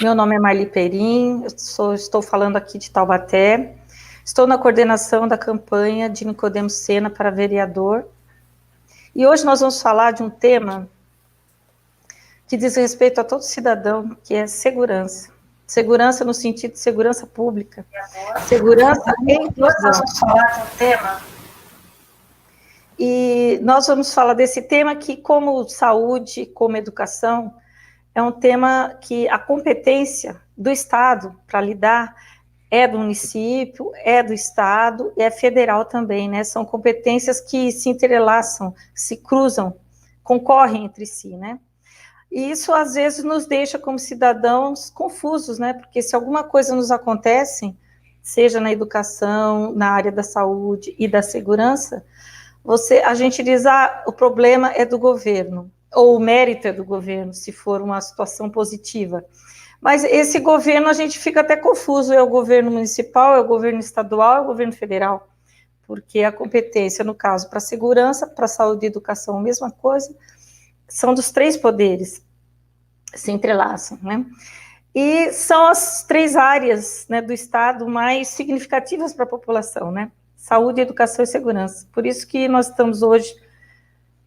Meu nome é Marli Perim, estou falando aqui de Taubaté. Estou na coordenação da campanha de Nicodemo Sena para vereador. E hoje nós vamos falar de um tema que diz respeito a todo cidadão, que é segurança. Segurança no sentido de segurança pública. Segurança e inclusão. Nós vamos falar de um tema. E nós vamos falar desse tema que, como saúde, como educação, é um tema que a competência do Estado para lidar é do município, é do Estado e é federal também, né? São competências que se entrelaçam, se cruzam, concorrem entre si, né? E isso, às vezes, nos deixa, como cidadãos, confusos, né? Porque se alguma coisa nos acontece, seja na educação, na área da saúde e da segurança, a gente diz, o problema é do governo, ou o mérito é do governo, se for uma situação positiva. Mas esse governo, a gente fica até confuso, é o governo municipal, é o governo estadual, é o governo federal, porque a competência, no caso, para segurança, para saúde e educação, a mesma coisa, são dos três poderes, se entrelaçam, né? E são as três áreas, né, do Estado mais significativas para a população, né? Saúde, educação e segurança. Por isso que nós estamos hoje,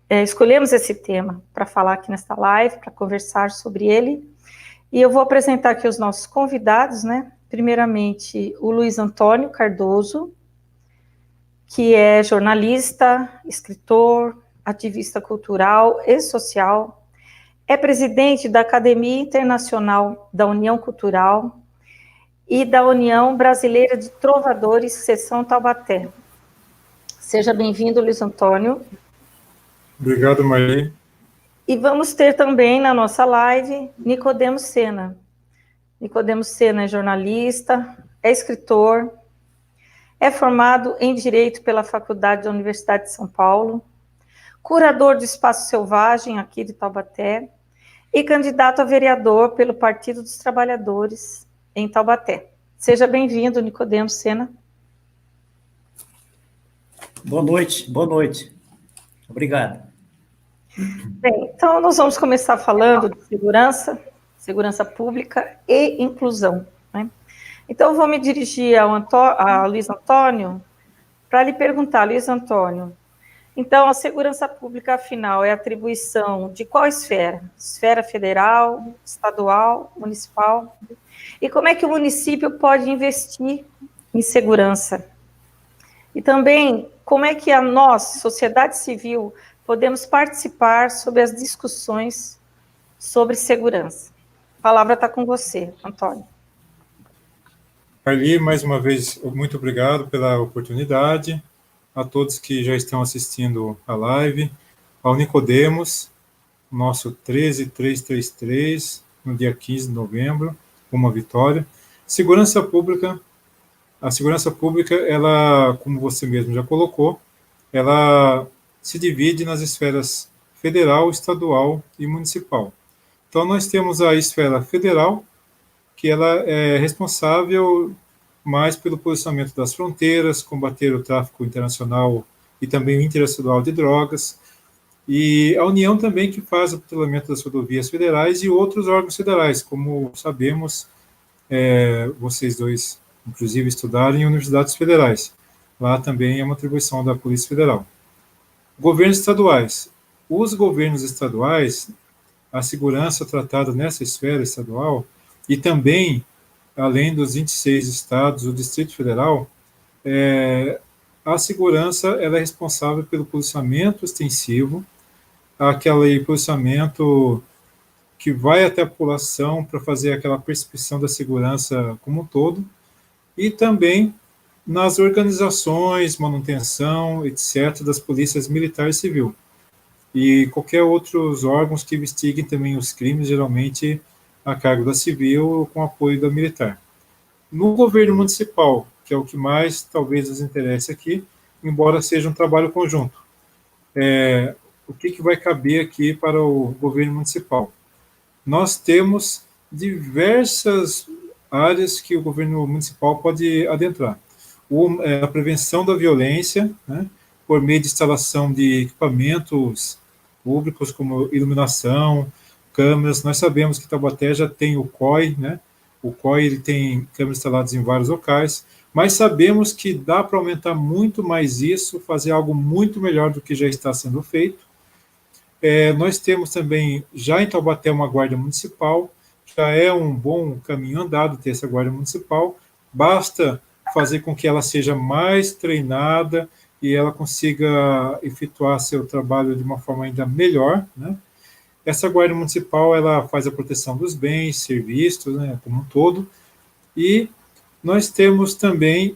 escolhemos esse tema para falar aqui nesta live, para conversar sobre ele. E eu vou apresentar aqui os nossos convidados, né? Primeiramente, o Luiz Antônio Cardoso, que é jornalista, escritor, ativista cultural e social, é presidente da Academia Internacional da União Cultural e da União Brasileira de Trovadores, seção Taubaté. Seja bem-vindo, Luiz Antônio. Obrigado, Marli. E vamos ter também na nossa live Nicodemo Sena. Nicodemo Sena é jornalista, é escritor, é formado em Direito pela Faculdade da Universidade de São Paulo, curador do Espaço Selvagem aqui de Taubaté e candidato a vereador pelo Partido dos Trabalhadores em Taubaté. Seja bem-vindo, Nicodemo Sena. Boa noite, boa noite. Obrigado. Bem, então nós vamos começar falando de segurança pública e inclusão, né? Então eu vou me dirigir a Luiz Antônio para lhe perguntar, Luiz Antônio, então a segurança pública, afinal, é atribuição de qual esfera? Esfera federal, estadual, municipal? E como é que o município pode investir em segurança? E também, como é que nós, sociedade civil, podemos participar sobre as discussões sobre segurança? A palavra está com você, Antônio. Marli, mais uma vez, muito obrigado pela oportunidade, a todos que já estão assistindo a live, ao Nicodemos, nosso 13333, no dia 15 de novembro, uma vitória. Segurança pública, a segurança pública, ela, como você mesmo já colocou, ela se divide nas esferas federal, estadual e municipal. Então, nós temos a esfera federal, que ela é responsável mais pelo posicionamento das fronteiras, combater o tráfico internacional e também o interestadual de drogas, e a União também que faz o patrulhamento das rodovias federais e outros órgãos federais, como sabemos, vocês dois, inclusive, estudaram em universidades federais. Lá também é uma atribuição da Polícia Federal. Governos estaduais. Os governos estaduais, a segurança tratada nessa esfera estadual, e também, além dos 26 estados, o Distrito Federal, a segurança ela é responsável pelo policiamento extensivo, aquele policiamento que vai até a população para fazer aquela percepção da segurança como um todo, e também nas organizações, manutenção, etc., das polícias militar e civil. E qualquer outros órgãos que investiguem também os crimes, geralmente a cargo da civil ou com apoio da militar. No governo municipal, que é o que mais talvez nos interesse aqui, embora seja um trabalho conjunto, o que vai caber aqui para o governo municipal? Nós temos diversas áreas que o governo municipal pode adentrar. A prevenção da violência, né, por meio de instalação de equipamentos públicos como iluminação, câmeras. Nós sabemos que Taubaté já tem o COI, né? O COI ele tem câmeras instaladas em vários locais, mas sabemos que dá para aumentar muito mais isso, fazer algo muito melhor do que já está sendo feito. Nós temos também, já em Taubaté, uma guarda municipal, já é um bom caminho andado ter essa guarda municipal, basta fazer com que ela seja mais treinada e ela consiga efetuar seu trabalho de uma forma ainda melhor, né? Essa guarda municipal, ela faz a proteção dos bens, serviços, né, como um todo, e nós temos também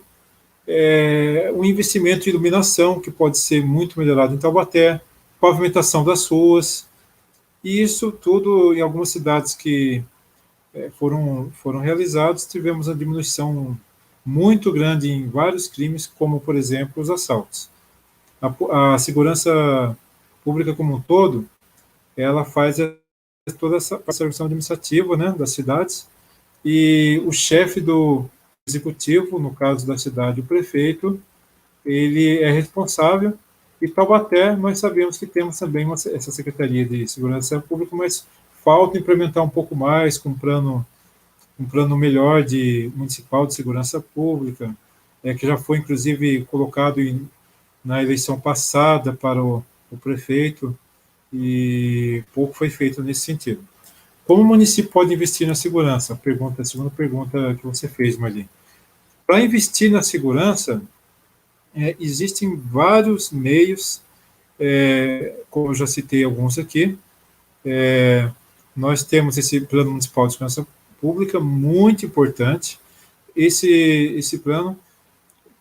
um investimento em iluminação, que pode ser muito melhorado em Taubaté, pavimentação das ruas, e isso tudo em algumas cidades que foram realizados, tivemos uma diminuição muito grande em vários crimes, como, por exemplo, os assaltos. A segurança pública como um todo, ela faz toda essa participação administrativa, né, das cidades, e o chefe do executivo, no caso da cidade, o prefeito, ele é responsável, e Taubaté, nós sabemos que temos também essa Secretaria de Segurança Pública, mas falta implementar um pouco mais, com um plano melhor municipal de segurança pública, que já foi, inclusive, colocado na eleição passada para o prefeito, e pouco foi feito nesse sentido. Como o município pode investir na segurança? A segunda pergunta que você fez, Marli. Para investir na segurança, existem vários meios, como eu já citei alguns aqui. Nós temos esse Plano Municipal de Segurança Pública, muito importante. Esse plano,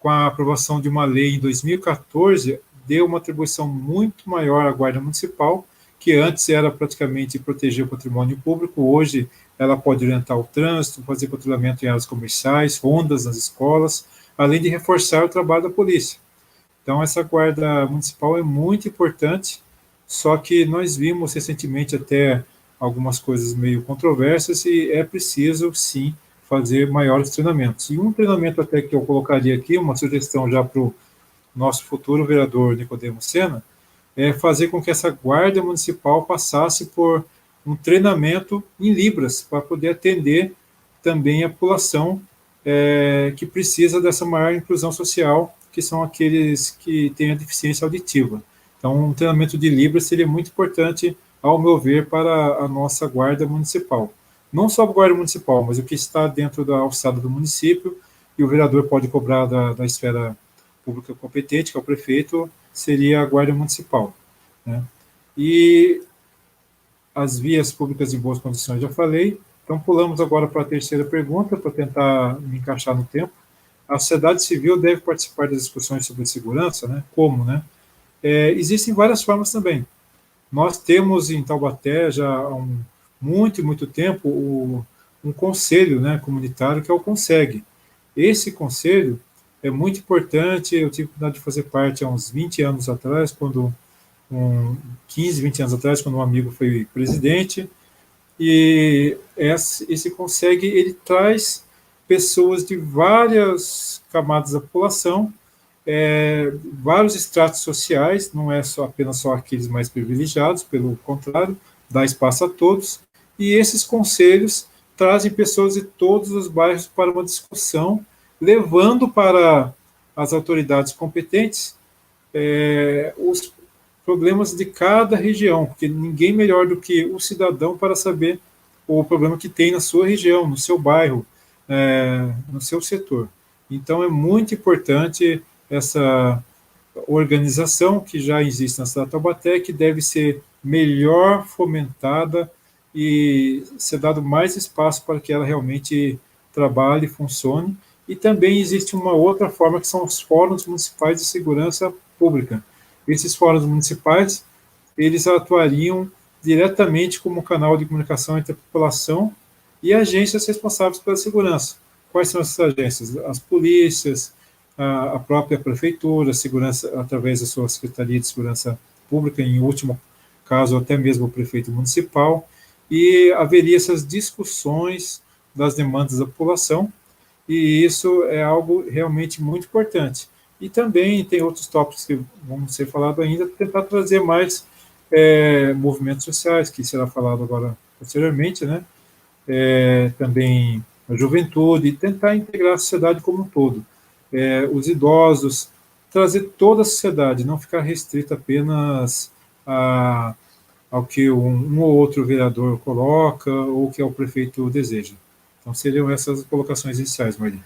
com a aprovação de uma lei em 2014, deu uma atribuição muito maior à Guarda Municipal, que antes era praticamente proteger o patrimônio público, hoje ela pode orientar o trânsito, fazer patrulhamento em áreas comerciais, rondas nas escolas, além de reforçar o trabalho da polícia. Então, essa Guarda Municipal é muito importante, só que nós vimos recentemente até algumas coisas meio controversas e é preciso, sim, fazer maiores treinamentos. E um treinamento até que eu colocaria aqui, uma sugestão já para o nosso futuro vereador Nicodemo Sena, é fazer com que essa guarda municipal passasse por um treinamento em Libras, para poder atender também a população que precisa dessa maior inclusão social, que são aqueles que têm a deficiência auditiva. Então, um treinamento de Libras seria muito importante, ao meu ver, para a nossa guarda municipal. Não só a guarda municipal, mas o que está dentro da alçada do município, e o vereador pode cobrar da esfera pública competente, que é o prefeito, seria a guarda municipal, né? E as vias públicas em boas condições, já falei. Então, pulamos agora para a terceira pergunta, para tentar me encaixar no tempo. A sociedade civil deve participar das discussões sobre segurança, né? Como, né? Existem várias formas também. Nós temos em Taubaté, já há muito tempo, um conselho, né, comunitário, que é o CONSEG. Esse conselho é muito importante. Eu tive a oportunidade de fazer parte há uns 20 anos atrás, 15, 20 anos atrás, quando um amigo foi presidente, e esse CONSEG, ele traz pessoas de várias camadas da população, vários estratos sociais, não é apenas só aqueles mais privilegiados, pelo contrário, dá espaço a todos, e esses conselhos trazem pessoas de todos os bairros para uma discussão, levando para as autoridades competentes os problemas de cada região, porque ninguém melhor do que o cidadão para saber o problema que tem na sua região, no seu bairro, no seu setor. Então, é muito importante essa organização que já existe na cidade de Taubaté, que deve ser melhor fomentada e ser dado mais espaço para que ela realmente trabalhe e funcione. E também existe uma outra forma, que são os fóruns municipais de segurança pública. Esses fóruns municipais, eles atuariam diretamente como canal de comunicação entre a população e agências responsáveis pela segurança. Quais são essas agências? As polícias, a própria prefeitura, a segurança através da sua Secretaria de Segurança Pública, em último caso, até mesmo o prefeito municipal, e haveria essas discussões das demandas da população, e isso é algo realmente muito importante. E também tem outros tópicos que vão ser falados ainda, tentar trazer mais movimentos sociais, que será falado agora posteriormente, né? Também a juventude, e tentar integrar a sociedade como um todo. Os idosos, trazer toda a sociedade, não ficar restrito apenas ao que um ou outro vereador coloca ou que o prefeito deseja. Então, seriam essas colocações iniciais, Marli.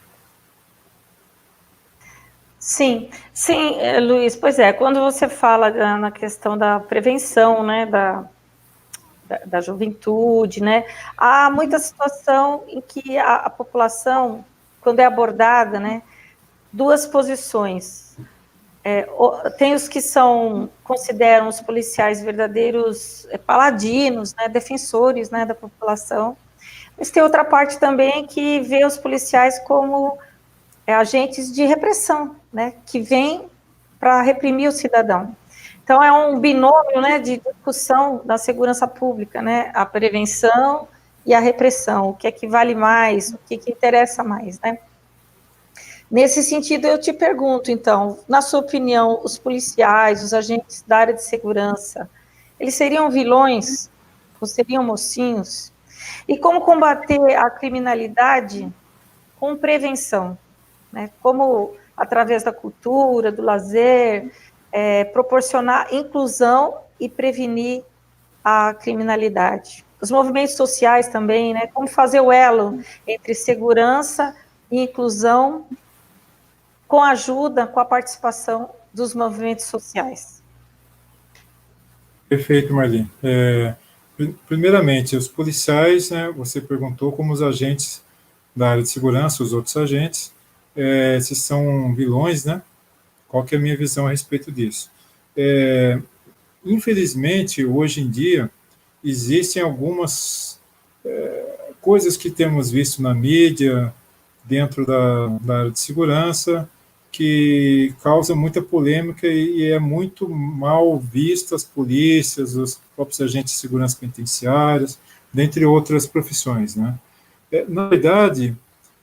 Sim, sim, Luiz, pois é, quando você fala na questão da prevenção, né, da juventude, né, há muita situação em que a população, quando é abordada, né, duas posições. Tem os que consideram os policiais verdadeiros paladinos, né, defensores, né, da população, mas tem outra parte também que vê os policiais como agentes de repressão, né, que vêm para reprimir o cidadão. Então, é um binômio, né, de discussão da segurança pública, né, a prevenção e a repressão, o que é que vale mais, o que interessa mais, né. Nesse sentido, eu te pergunto, então, na sua opinião, os policiais, os agentes da área de segurança, eles seriam vilões ou seriam mocinhos? E como combater a criminalidade com prevenção, né? Como, através da cultura, do lazer, proporcionar inclusão e prevenir a criminalidade. Os movimentos sociais também, né? Como fazer o elo entre segurança e inclusão com a ajuda, com a participação dos movimentos sociais. Perfeito, Marli. Primeiramente, os policiais, né, você perguntou como os agentes da área de segurança, os outros agentes, se são vilões, né? Qual que é a minha visão a respeito disso? Infelizmente, hoje em dia, existem algumas coisas que temos visto na mídia, dentro da área de segurança, que causa muita polêmica e é muito mal vista as polícias, os próprios agentes de segurança penitenciários, dentre outras profissões, né? Na verdade,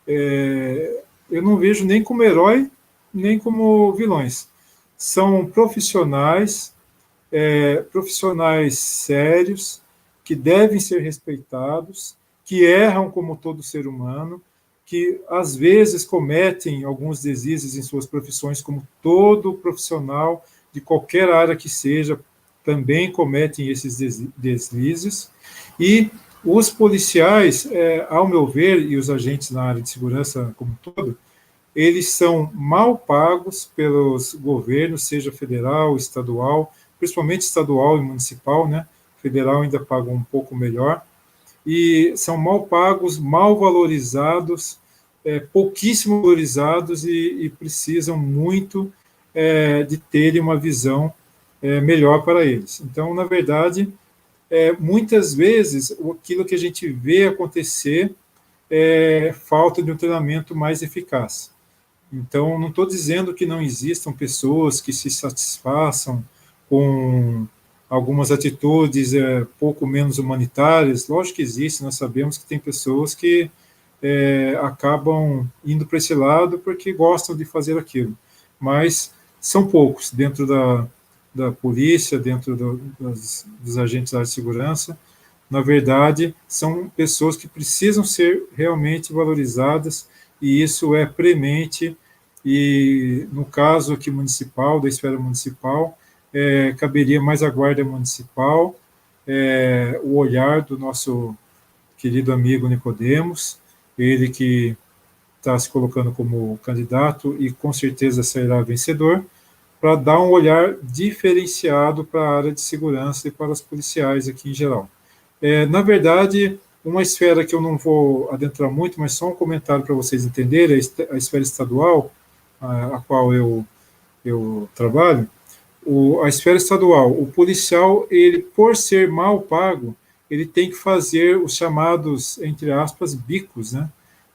eu não vejo nem como herói, nem como vilões. São profissionais, profissionais sérios, que devem ser respeitados, que erram como todo ser humano, que às vezes cometem alguns deslizes em suas profissões, como todo profissional de qualquer área que seja, também cometem esses deslizes. E os policiais, ao meu ver, e os agentes na área de segurança como um todo, eles são mal pagos pelos governos, seja federal, estadual, principalmente estadual e municipal, né? Federal ainda paga um pouco melhor, e são mal pagos, mal valorizados, pouquíssimo valorizados e precisam muito de terem uma visão melhor para eles. Então, na verdade, muitas vezes, aquilo que a gente vê acontecer é falta de um treinamento mais eficaz. Então, não estou dizendo que não existam pessoas que se satisfaçam com algumas atitudes pouco menos humanitárias. Lógico que existe, nós sabemos que tem pessoas que acabam indo para esse lado porque gostam de fazer aquilo. Mas são poucos dentro da polícia, dentro dos agentes da área de segurança. Na verdade, são pessoas que precisam ser realmente valorizadas, e isso é premente, e no caso aqui municipal, da esfera municipal, caberia mais a Guarda Municipal, o olhar do nosso querido amigo Nicodemos, ele que está se colocando como candidato e com certeza sairá vencedor, para dar um olhar diferenciado para a área de segurança e para os policiais aqui em geral. Na verdade, uma esfera que eu não vou adentrar muito, mas só um comentário para vocês entenderem, a esfera estadual, a qual eu trabalho, a esfera estadual, o policial, ele, por ser mal pago, ele tem que fazer os chamados, entre aspas, bicos, né,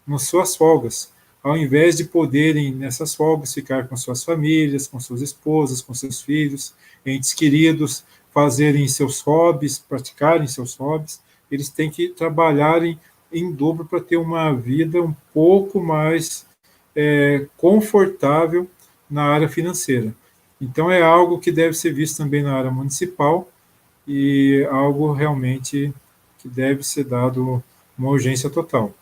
nas suas folgas, ao invés de poderem, nessas folgas, ficar com suas famílias, com suas esposas, com seus filhos, entes queridos, fazerem seus hobbies, praticarem seus hobbies, eles têm que trabalharem em dobro para ter uma vida um pouco mais confortável na área financeira. Então, é algo que deve ser visto também na área municipal e algo realmente que deve ser dado uma urgência total.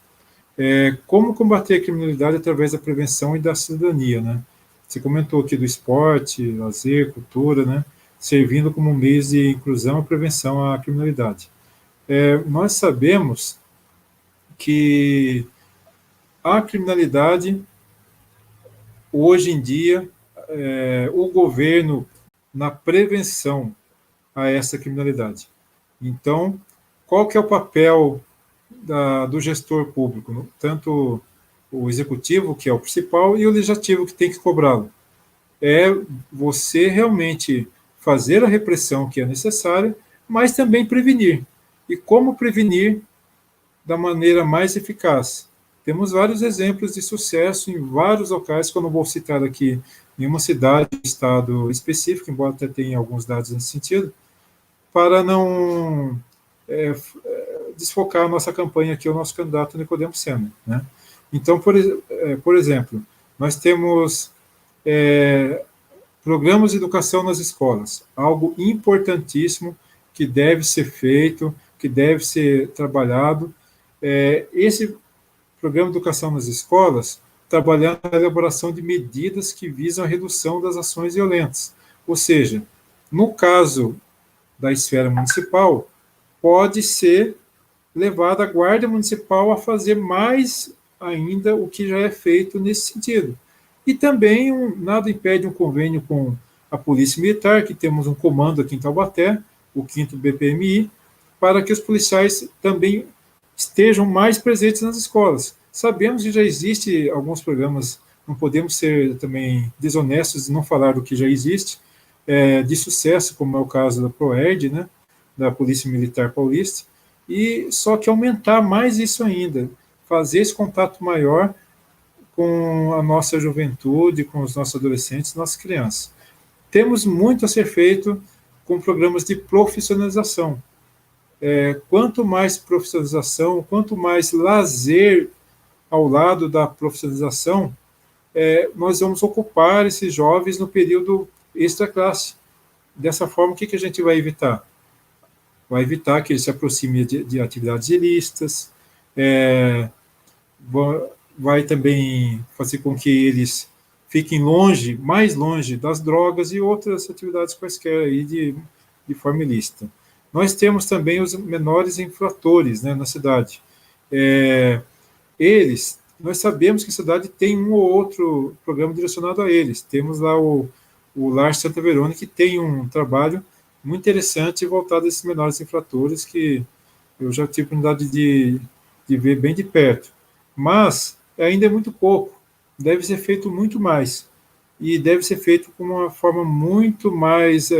Como combater a criminalidade através da prevenção e da cidadania, né? Você comentou aqui do esporte, lazer, cultura, né? Servindo como meio de inclusão e prevenção à criminalidade. Nós sabemos que a criminalidade, hoje em dia, o governo, na prevenção a essa criminalidade. Então, qual que é o papel do gestor público? Tanto o executivo, que é o principal, e o legislativo, que tem que cobrá-lo. É você realmente fazer a repressão que é necessária, mas também prevenir. E como prevenir da maneira mais eficaz? Temos vários exemplos de sucesso em vários locais, que eu não vou citar aqui nenhuma cidade, estado específico, embora até tenha alguns dados nesse sentido, para não desfocar a nossa campanha aqui, o nosso candidato Nicodemo Sena, né? Então, por exemplo, nós temos programas de educação nas escolas, algo importantíssimo que deve ser feito, que deve ser trabalhado. Esse programa de educação nas escolas, trabalhando na elaboração de medidas que visam a redução das ações violentas. Ou seja, no caso da esfera municipal, pode ser levada a guarda municipal a fazer mais ainda o que já é feito nesse sentido. E também nada impede um convênio com a Polícia Militar, que temos um comando aqui em Taubaté, o 5º BPMI, para que os policiais também estejam mais presentes nas escolas. Sabemos que já existe alguns programas, não podemos ser também desonestos e não falar do que já existe, de sucesso, como é o caso da PROERD, né, da Polícia Militar Paulista, e só que aumentar mais isso ainda, fazer esse contato maior com a nossa juventude, com os nossos adolescentes, nossas crianças. Temos muito a ser feito com programas de profissionalização. Quanto mais profissionalização, quanto mais lazer ao lado da profissionalização, nós vamos ocupar esses jovens no período extra-classe. Dessa forma, o que a gente vai evitar? Vai evitar que eles se aproximem de atividades ilícitas, vai também fazer com que eles fiquem longe, mais longe das drogas e outras atividades quaisquer aí de forma ilícita. Nós temos também os menores infratores, né, na cidade. Nós sabemos que a cidade tem um ou outro programa direcionado a eles. Temos lá o Lar Santa Verônica, que tem um trabalho muito interessante voltado a esses menores infratores, que eu já tive a oportunidade de ver bem de perto. Mas ainda é muito pouco, deve ser feito muito mais, e deve ser feito com uma forma muito mais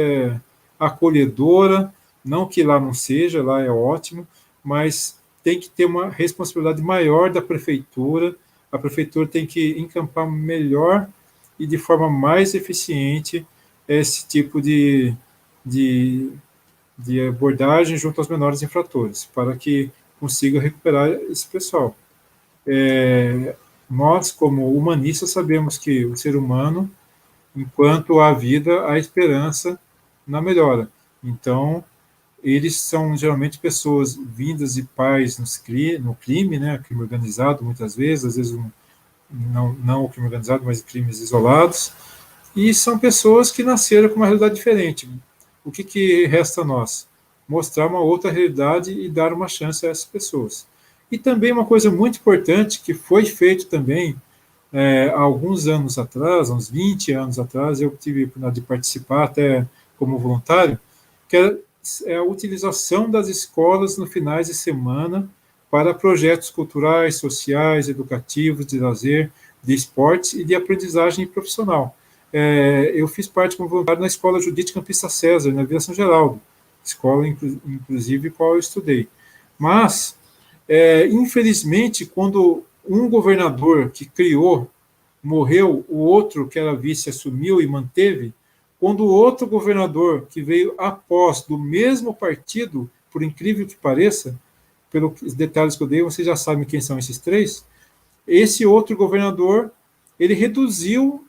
acolhedora, não que lá não seja, lá é ótimo, mas tem que ter uma responsabilidade maior da prefeitura, a prefeitura tem que encampar melhor e de forma mais eficiente esse tipo de abordagem junto aos menores infratores, para que consiga recuperar esse pessoal. Nós, como humanistas, sabemos que o ser humano, enquanto há vida, há esperança na melhora. Então, eles são geralmente pessoas vindas de pais no crime, né, crime organizado, muitas vezes, às vezes não o crime organizado, mas crimes isolados, e são pessoas que nasceram com uma realidade diferente. O que resta a nós? Mostrar uma outra realidade e dar uma chance a essas pessoas. E também uma coisa muito importante, que foi feito também há alguns anos atrás, uns 20 anos atrás, eu tive a oportunidade de participar até como voluntário, que é a utilização das escolas no finais de semana para projetos culturais, sociais, educativos, de lazer, de esportes e de aprendizagem profissional. Eu fiz parte como voluntário na Escola Judite Campista César, na Vila São Geraldo, escola, inclusive, qual eu estudei. Mas, infelizmente, quando um governador que criou morreu, o outro, que era vice, assumiu e manteve. Quando o outro governador, que veio após, do mesmo partido, por incrível que pareça, pelos detalhes que eu dei, vocês já sabem quem são esses três, esse outro governador, ele reduziu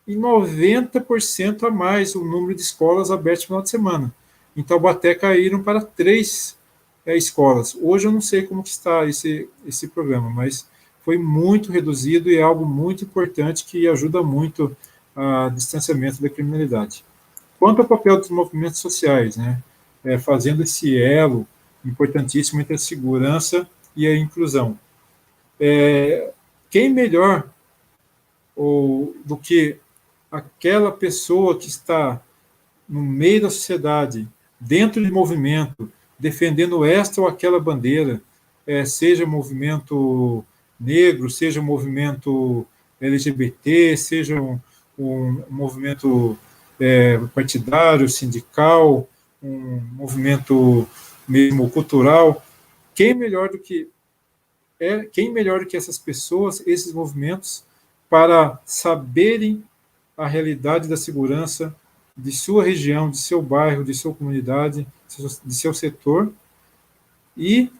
em 90% a mais o número de escolas abertas no final de semana. Em Taubaté caíram para 3 escolas. Hoje eu não sei como que está esse problema, mas foi muito reduzido e é algo muito importante que ajuda muito a distanciamento da criminalidade. Quanto ao papel dos movimentos sociais, né, fazendo esse elo importantíssimo entre a segurança e a inclusão. Quem melhor do que aquela pessoa que está no meio da sociedade, dentro de movimento, defendendo esta ou aquela bandeira, seja movimento negro, seja movimento LGBT, seja um movimento partidário, sindical, um movimento mesmo cultural, quem melhor do que essas pessoas, esses movimentos, para saberem a realidade da segurança de sua região, de seu bairro, de sua comunidade, de seu setor, e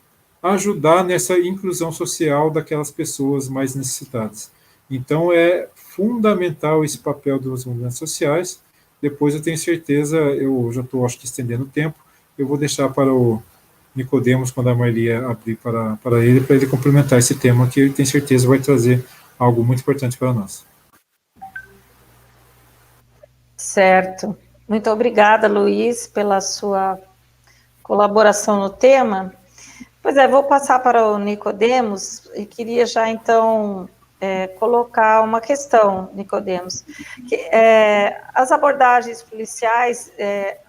ajudar nessa inclusão social daquelas pessoas mais necessitadas. Então, é fundamental esse papel dos movimentos sociais. Depois, eu tenho certeza, eu já estou, acho que, estendendo o tempo, eu vou deixar para o Nicodemos, quando a Marlia abrir para ele complementar esse tema, que eu tenho certeza vai trazer algo muito importante para nós. Certo. Muito obrigada, Luiz, pela sua colaboração no tema. Pois é, vou passar para o Nicodemos e queria já, então, colocar uma questão, Nicodemos. As abordagens policiais,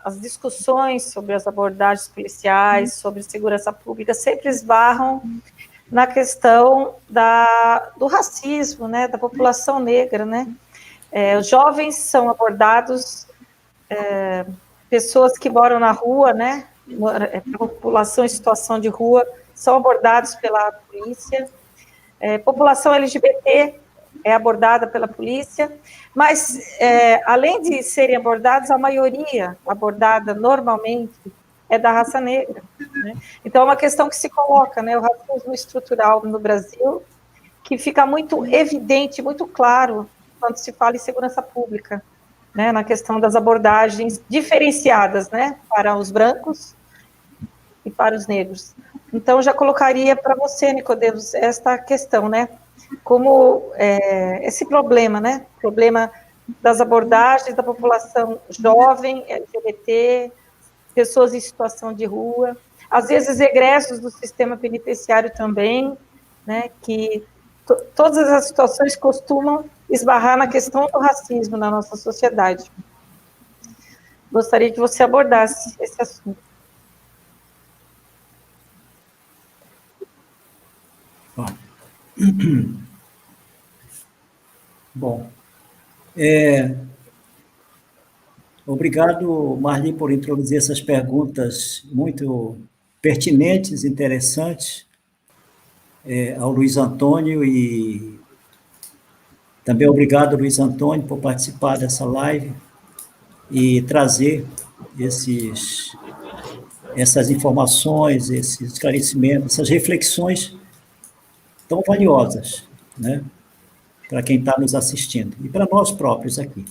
as discussões sobre as abordagens policiais, sobre segurança pública, sempre esbarram na questão do racismo, né, da população negra, né? Os jovens são abordados, pessoas que moram na rua, né, população em situação de rua, são abordados pela polícia, população LGBT é abordada pela polícia, mas, além de serem abordados, a maioria abordada normalmente é da raça negra, né? Então, é uma questão que se coloca, né, o racismo estrutural no Brasil, que fica muito evidente, muito claro, quando se fala em segurança pública, né, na questão das abordagens diferenciadas, né, para os brancos e para os negros. Então, já colocaria para você, Nicodemos, esta questão, né, como esse problema, né, problema das abordagens da população jovem, LGBT, pessoas em situação de rua, às vezes egressos do sistema penitenciário também, né, que todas as situações costumam esbarrar na questão do racismo na nossa sociedade. Gostaria que você abordasse esse assunto. Bom, obrigado, Marli, por introduzir essas perguntas muito pertinentes, interessantes, ao Luiz Antônio, e também obrigado, Luiz Antônio, por participar dessa live e trazer essas informações, esses esclarecimentos, essas reflexões tão valiosas, né, para quem está nos assistindo e para nós próprios aqui.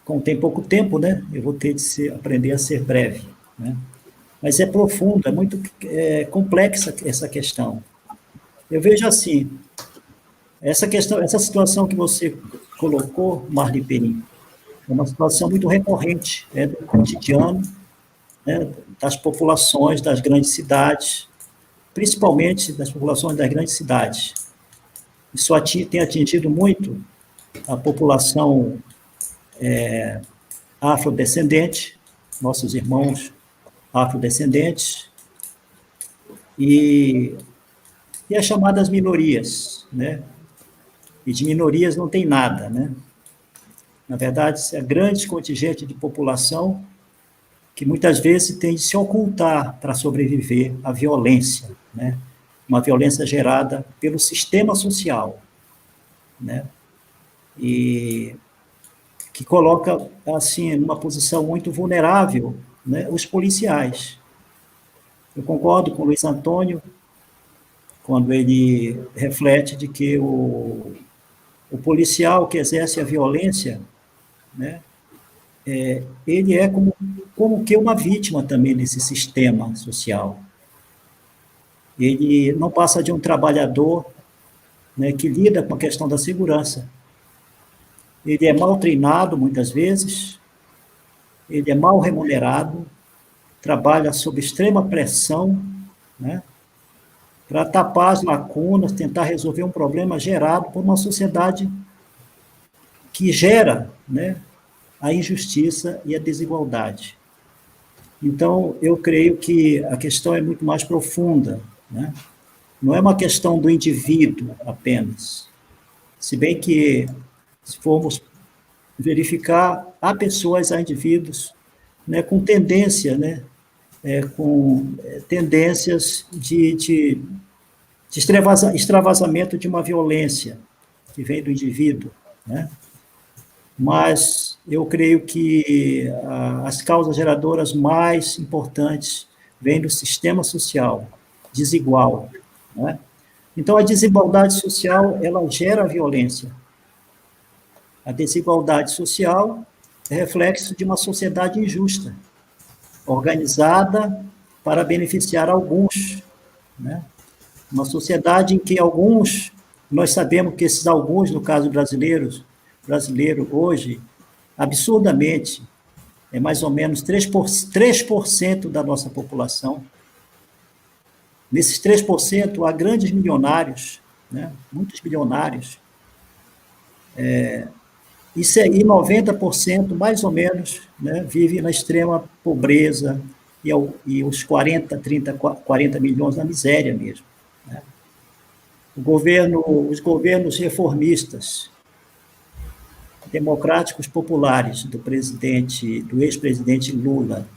Como tem pouco tempo, né, eu vou ter de aprender a ser breve, né, mas é profundo, é muito complexa essa questão. Eu vejo assim, essa situação que você colocou, Marli Perim, é uma situação muito recorrente, do cotidiano, né, das populações das grandes cidades, principalmente das populações das grandes cidades. Isso tem atingido muito a população afrodescendente, nossos irmãos afrodescendentes, e as chamadas minorias, né? E de minorias não tem nada, né? Na verdade, é grande contingente de população que muitas vezes tem de se ocultar para sobreviver à violência, né? Uma violência gerada pelo sistema social, né? E que coloca, assim, numa posição muito vulnerável, né, os policiais. Eu concordo com o Luiz Antônio quando ele reflete de que o policial que exerce a violência, né, ele é como como que uma vítima também desse sistema social. Ele não passa de um trabalhador, né, que lida com a questão da segurança. Ele é mal treinado, muitas vezes, ele é mal remunerado, trabalha sob extrema pressão, né, para tapar as lacunas, tentar resolver um problema gerado por uma sociedade que gera, né, a injustiça e a desigualdade. Então, eu creio que a questão é muito mais profunda, né? Não é uma questão do indivíduo apenas, se bem que, se formos verificar, há pessoas, há indivíduos, né, com tendência, né, com tendências de extravasamento de uma violência que vem do indivíduo, né? Mas eu creio que as causas geradoras mais importantes vêm do sistema social desigual, né? Então, a desigualdade social, ela gera violência. A desigualdade social é reflexo de uma sociedade injusta, organizada para beneficiar alguns, né? Uma sociedade em que alguns, nós sabemos que esses alguns, no caso brasileiro hoje, absurdamente, é mais ou menos 3% da nossa população. Nesses 3%, há grandes milionários, né? Muitos bilionários. E 90%, mais ou menos, né, vive na extrema pobreza e os 40 milhões na miséria mesmo, né? Os governos reformistas, democráticos populares do ex-presidente Lula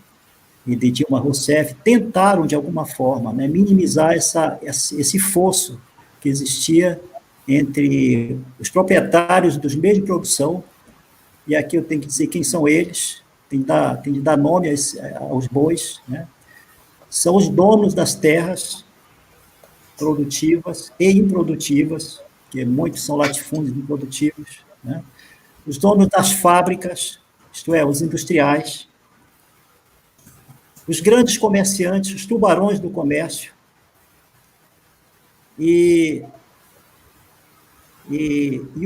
e de Dilma Rousseff tentaram, de alguma forma, né, minimizar esse fosso que existia entre os proprietários dos meios de produção, e aqui eu tenho que dizer quem são eles, tem de dar nome aos bois, né? São os donos das terras produtivas e improdutivas, que muitos são latifúndios improdutivos, né? Os donos das fábricas, isto é, os industriais, os grandes comerciantes, os tubarões do comércio, e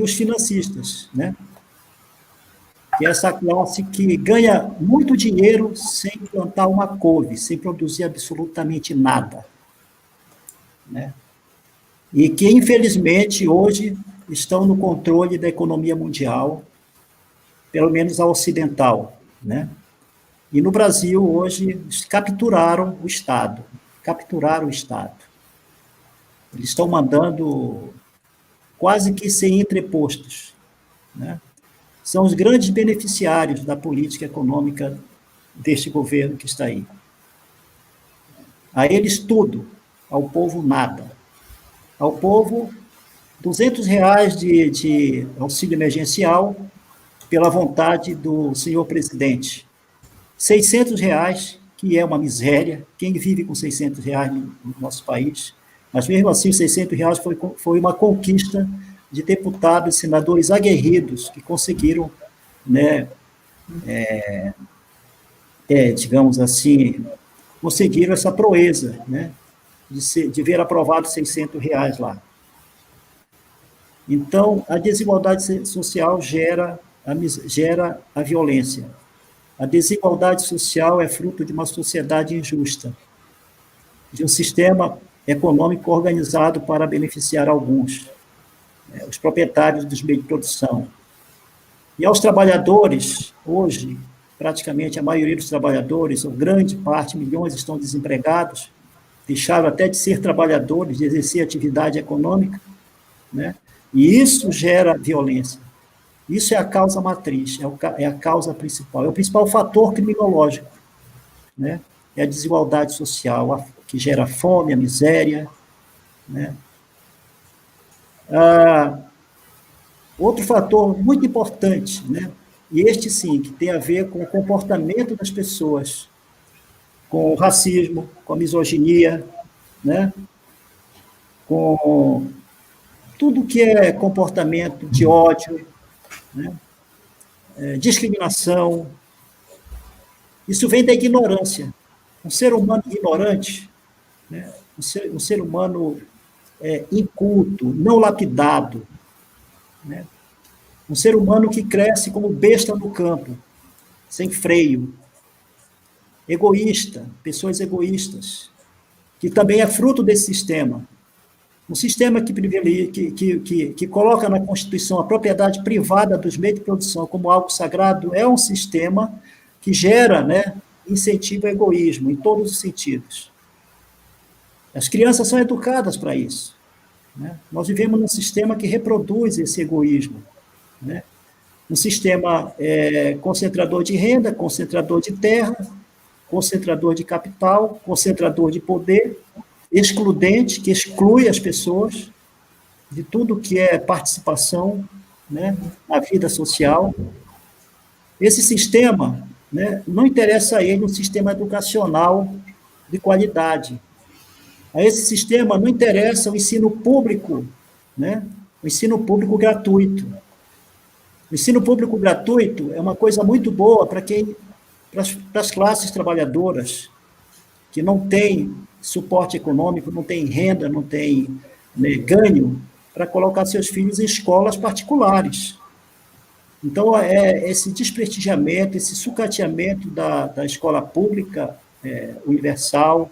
os financistas, né? Que é essa classe que ganha muito dinheiro sem plantar uma couve, sem produzir absolutamente nada, né? E que, infelizmente, hoje estão no controle da economia mundial, pelo menos a ocidental, né? E no Brasil, hoje, capturaram o Estado. Eles estão mandando quase que sem entrepostos, né? São os grandes beneficiários da política econômica deste governo que está aí. A eles tudo, ao povo nada. Ao povo, R$ 200 de auxílio emergencial pela vontade do senhor presidente. R$ 600, que é uma miséria. Quem vive com R$ 600 no nosso país? Mas, mesmo assim, R$ 600 foi uma conquista de deputados e senadores aguerridos que conseguiram, né, digamos assim, conseguiram essa proeza, né, de ver aprovado R$ 600 lá. Então, a desigualdade social gera a violência. A desigualdade social é fruto de uma sociedade injusta, de um sistema econômico organizado para beneficiar alguns, os proprietários dos meios de produção. E aos trabalhadores, hoje, praticamente a maioria dos trabalhadores, ou grande parte, milhões, estão desempregados, deixaram até de ser trabalhadores, de exercer atividade econômica, né? E isso gera violência. Isso é a causa matriz, é a causa principal, é o principal fator criminológico, né? É a desigualdade social, que gera a fome, a miséria, né? Outro fator muito importante, né? E este sim, que tem a ver com o comportamento das pessoas, com o racismo, com a misoginia, né? Com tudo que é comportamento de ódio, né? Discriminação, Isso vem da ignorância. Um ser humano ignorante, né? Um ser humano inculto, não lapidado, né? Um ser humano que cresce como besta no campo, sem freio, egoísta, pessoas egoístas, que também é fruto desse sistema. Um sistema que coloca na Constituição a propriedade privada dos meios de produção como algo sagrado é um sistema que gera, né, incentivo ao egoísmo, em todos os sentidos. As crianças são educadas para isso, né? Nós vivemos num sistema que reproduz esse egoísmo, né? Um sistema concentrador de renda, concentrador de terra, concentrador de capital, concentrador de poder, excludente, que exclui as pessoas de tudo que é participação, né, na vida social. Esse sistema, né, não interessa a ele um sistema educacional de qualidade. A esse sistema não interessa o ensino público, né, o ensino público gratuito. O ensino público gratuito é uma coisa muito boa para as classes trabalhadoras, que não têm suporte econômico, não têm renda, não têm, né, ganho, para colocar seus filhos em escolas particulares. Então, esse desprestigiamento, esse sucateamento da escola pública universal,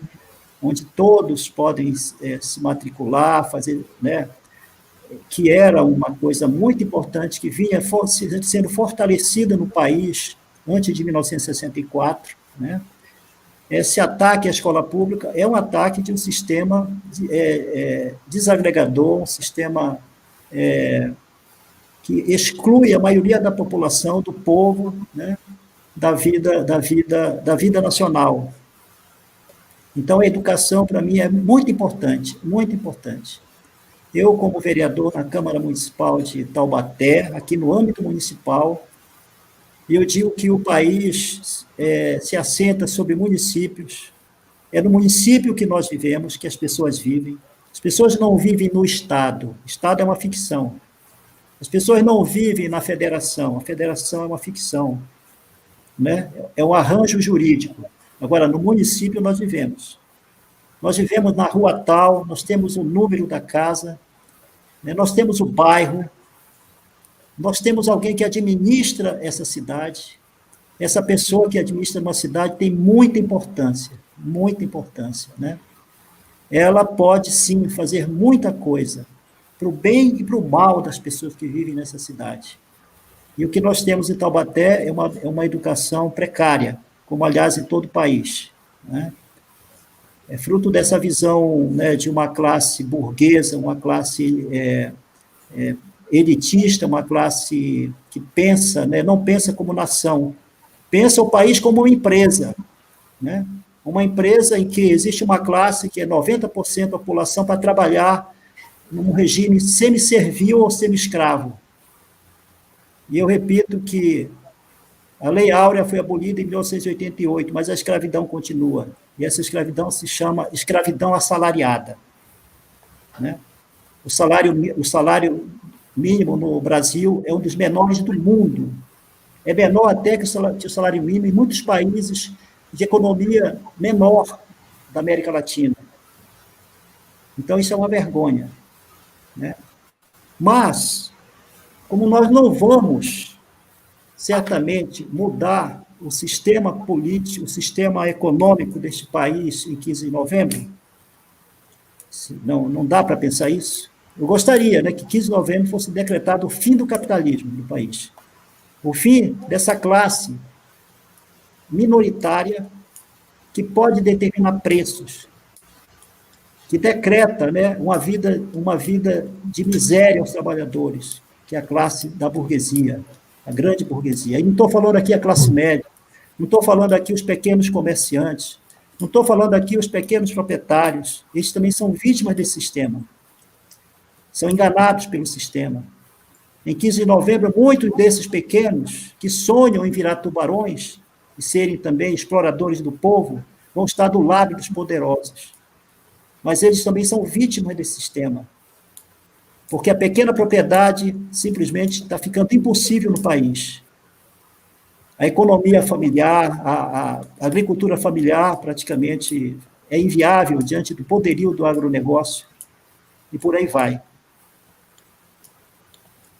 onde todos podem se matricular, fazer, né, que era uma coisa muito importante, que vinha sendo fortalecida no país antes de 1964, né? Esse ataque à escola pública é um ataque de um sistema desagregador, um sistema que exclui a maioria da população, do povo, né, da vida nacional. Então, a educação, para mim, é muito importante, muito importante. Eu, como vereador na Câmara Municipal de Taubaté, aqui no âmbito municipal, eu digo que o país se assenta sobre municípios, é no município que nós vivemos, que as pessoas vivem. As pessoas não vivem no Estado, o Estado é uma ficção. As pessoas não vivem na federação, a federação é uma ficção, né? É um arranjo jurídico. Agora, no município nós vivemos. Nós vivemos na rua tal, nós temos o número da casa, né? Nós temos o bairro, nós temos alguém que administra essa cidade. Essa pessoa que administra uma cidade tem muita importância, né? Ela pode, sim, fazer muita coisa, para o bem e para o mal das pessoas que vivem nessa cidade. E o que nós temos em Taubaté é uma educação precária, como, aliás, em todo o país, né? É fruto dessa visão, né, de uma classe burguesa, uma classe elitista, uma classe que pensa, né, não pensa como nação, pensa o país como uma empresa, né? Uma empresa em que existe uma classe que é 90% da população para trabalhar num regime semi-servil ou semi-escravo. E eu repito que a Lei Áurea foi abolida em 1988, mas a escravidão continua. E essa escravidão se chama escravidão assalariada, né? O salário mínimo no Brasil é um dos menores do mundo. É menor até que o salário mínimo em muitos países de economia menor da América Latina. Então, isso é uma vergonha, né? Mas, como nós não vamos, certamente, mudar o sistema político, o sistema econômico deste país em 15 de novembro, não dá para pensar isso. Eu gostaria, né, que 15 de novembro fosse decretado o fim do capitalismo no país, o fim dessa classe minoritária que pode determinar preços, que decreta, né, uma vida de miséria aos trabalhadores, que é a classe da burguesia, a grande burguesia. E não estou falando aqui a classe média, não estou falando aqui os pequenos comerciantes, não estou falando aqui os pequenos proprietários, eles também são vítimas desse sistema, são enganados pelo sistema. Em 15 de novembro, muitos desses pequenos, que sonham em virar tubarões e serem também exploradores do povo, vão estar do lado dos poderosos. Mas eles também são vítimas desse sistema, porque a pequena propriedade simplesmente está ficando impossível no país. A economia familiar, a agricultura familiar praticamente é inviável diante do poderio do agronegócio, e por aí vai.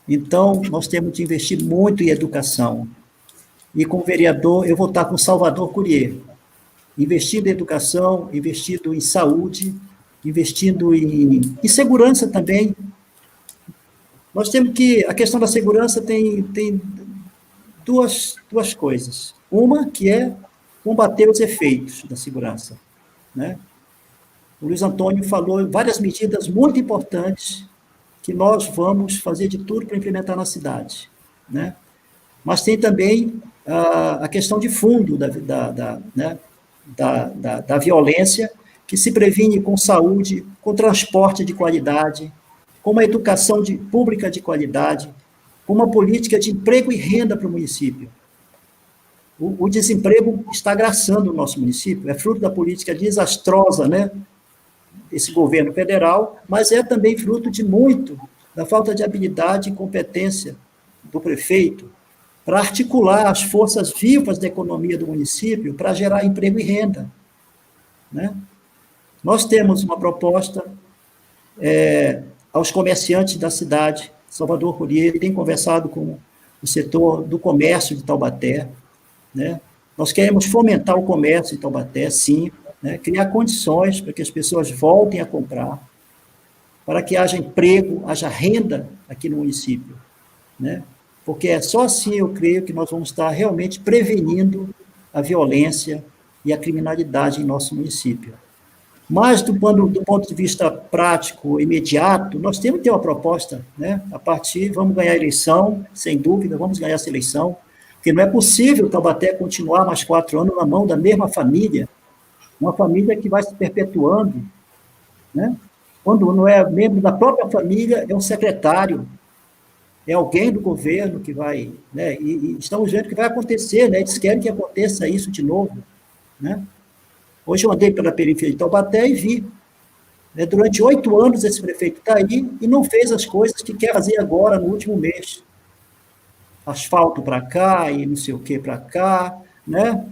Então, nós temos de investir muito em educação. E, como vereador, eu vou estar com Salvador Courier, investindo em educação, investindo em saúde, investindo em segurança também. Nós temos que... A questão da segurança tem duas coisas. Uma, que é combater os efeitos da segurança, né? O Luiz Antônio falou várias medidas muito importantes que nós vamos fazer de tudo para implementar na cidade, né? Mas tem também a questão de fundo da violência, que se previne com saúde, com transporte de qualidade, com uma educação pública de qualidade, com uma política de emprego e renda para o município. O desemprego está agraçando o nosso município, é fruto da política desastrosa, né, desse governo federal, mas é também fruto de muito da falta de habilidade e competência do prefeito para articular as forças vivas da economia do município para gerar emprego e renda, né? Nós temos uma proposta aos comerciantes da cidade. Salvador Courier tem conversado com o setor do comércio de Taubaté, né? Nós queremos fomentar o comércio em Taubaté, sim, né? Criar condições para que as pessoas voltem a comprar, para que haja emprego, haja renda aqui no município, né? Porque é só assim, eu creio, que nós vamos estar realmente prevenindo a violência e a criminalidade em nosso município. Mas, do ponto de vista prático, imediato, nós temos que ter uma proposta, né? Vamos ganhar a eleição, sem dúvida, vamos ganhar essa eleição, porque não é possível Taubaté continuar mais 4 anos na mão da mesma família, uma família que vai se perpetuando, né? Quando não é membro da própria família, é um secretário, é alguém do governo que vai, né? E estamos vendo que vai acontecer, né? Eles querem que aconteça isso de novo, né? Hoje eu andei pela periferia de Taubaté e vi, né, durante 8 anos esse prefeito está aí e não fez as coisas que quer fazer agora, no último mês. Asfalto para cá e não sei o que para cá, né?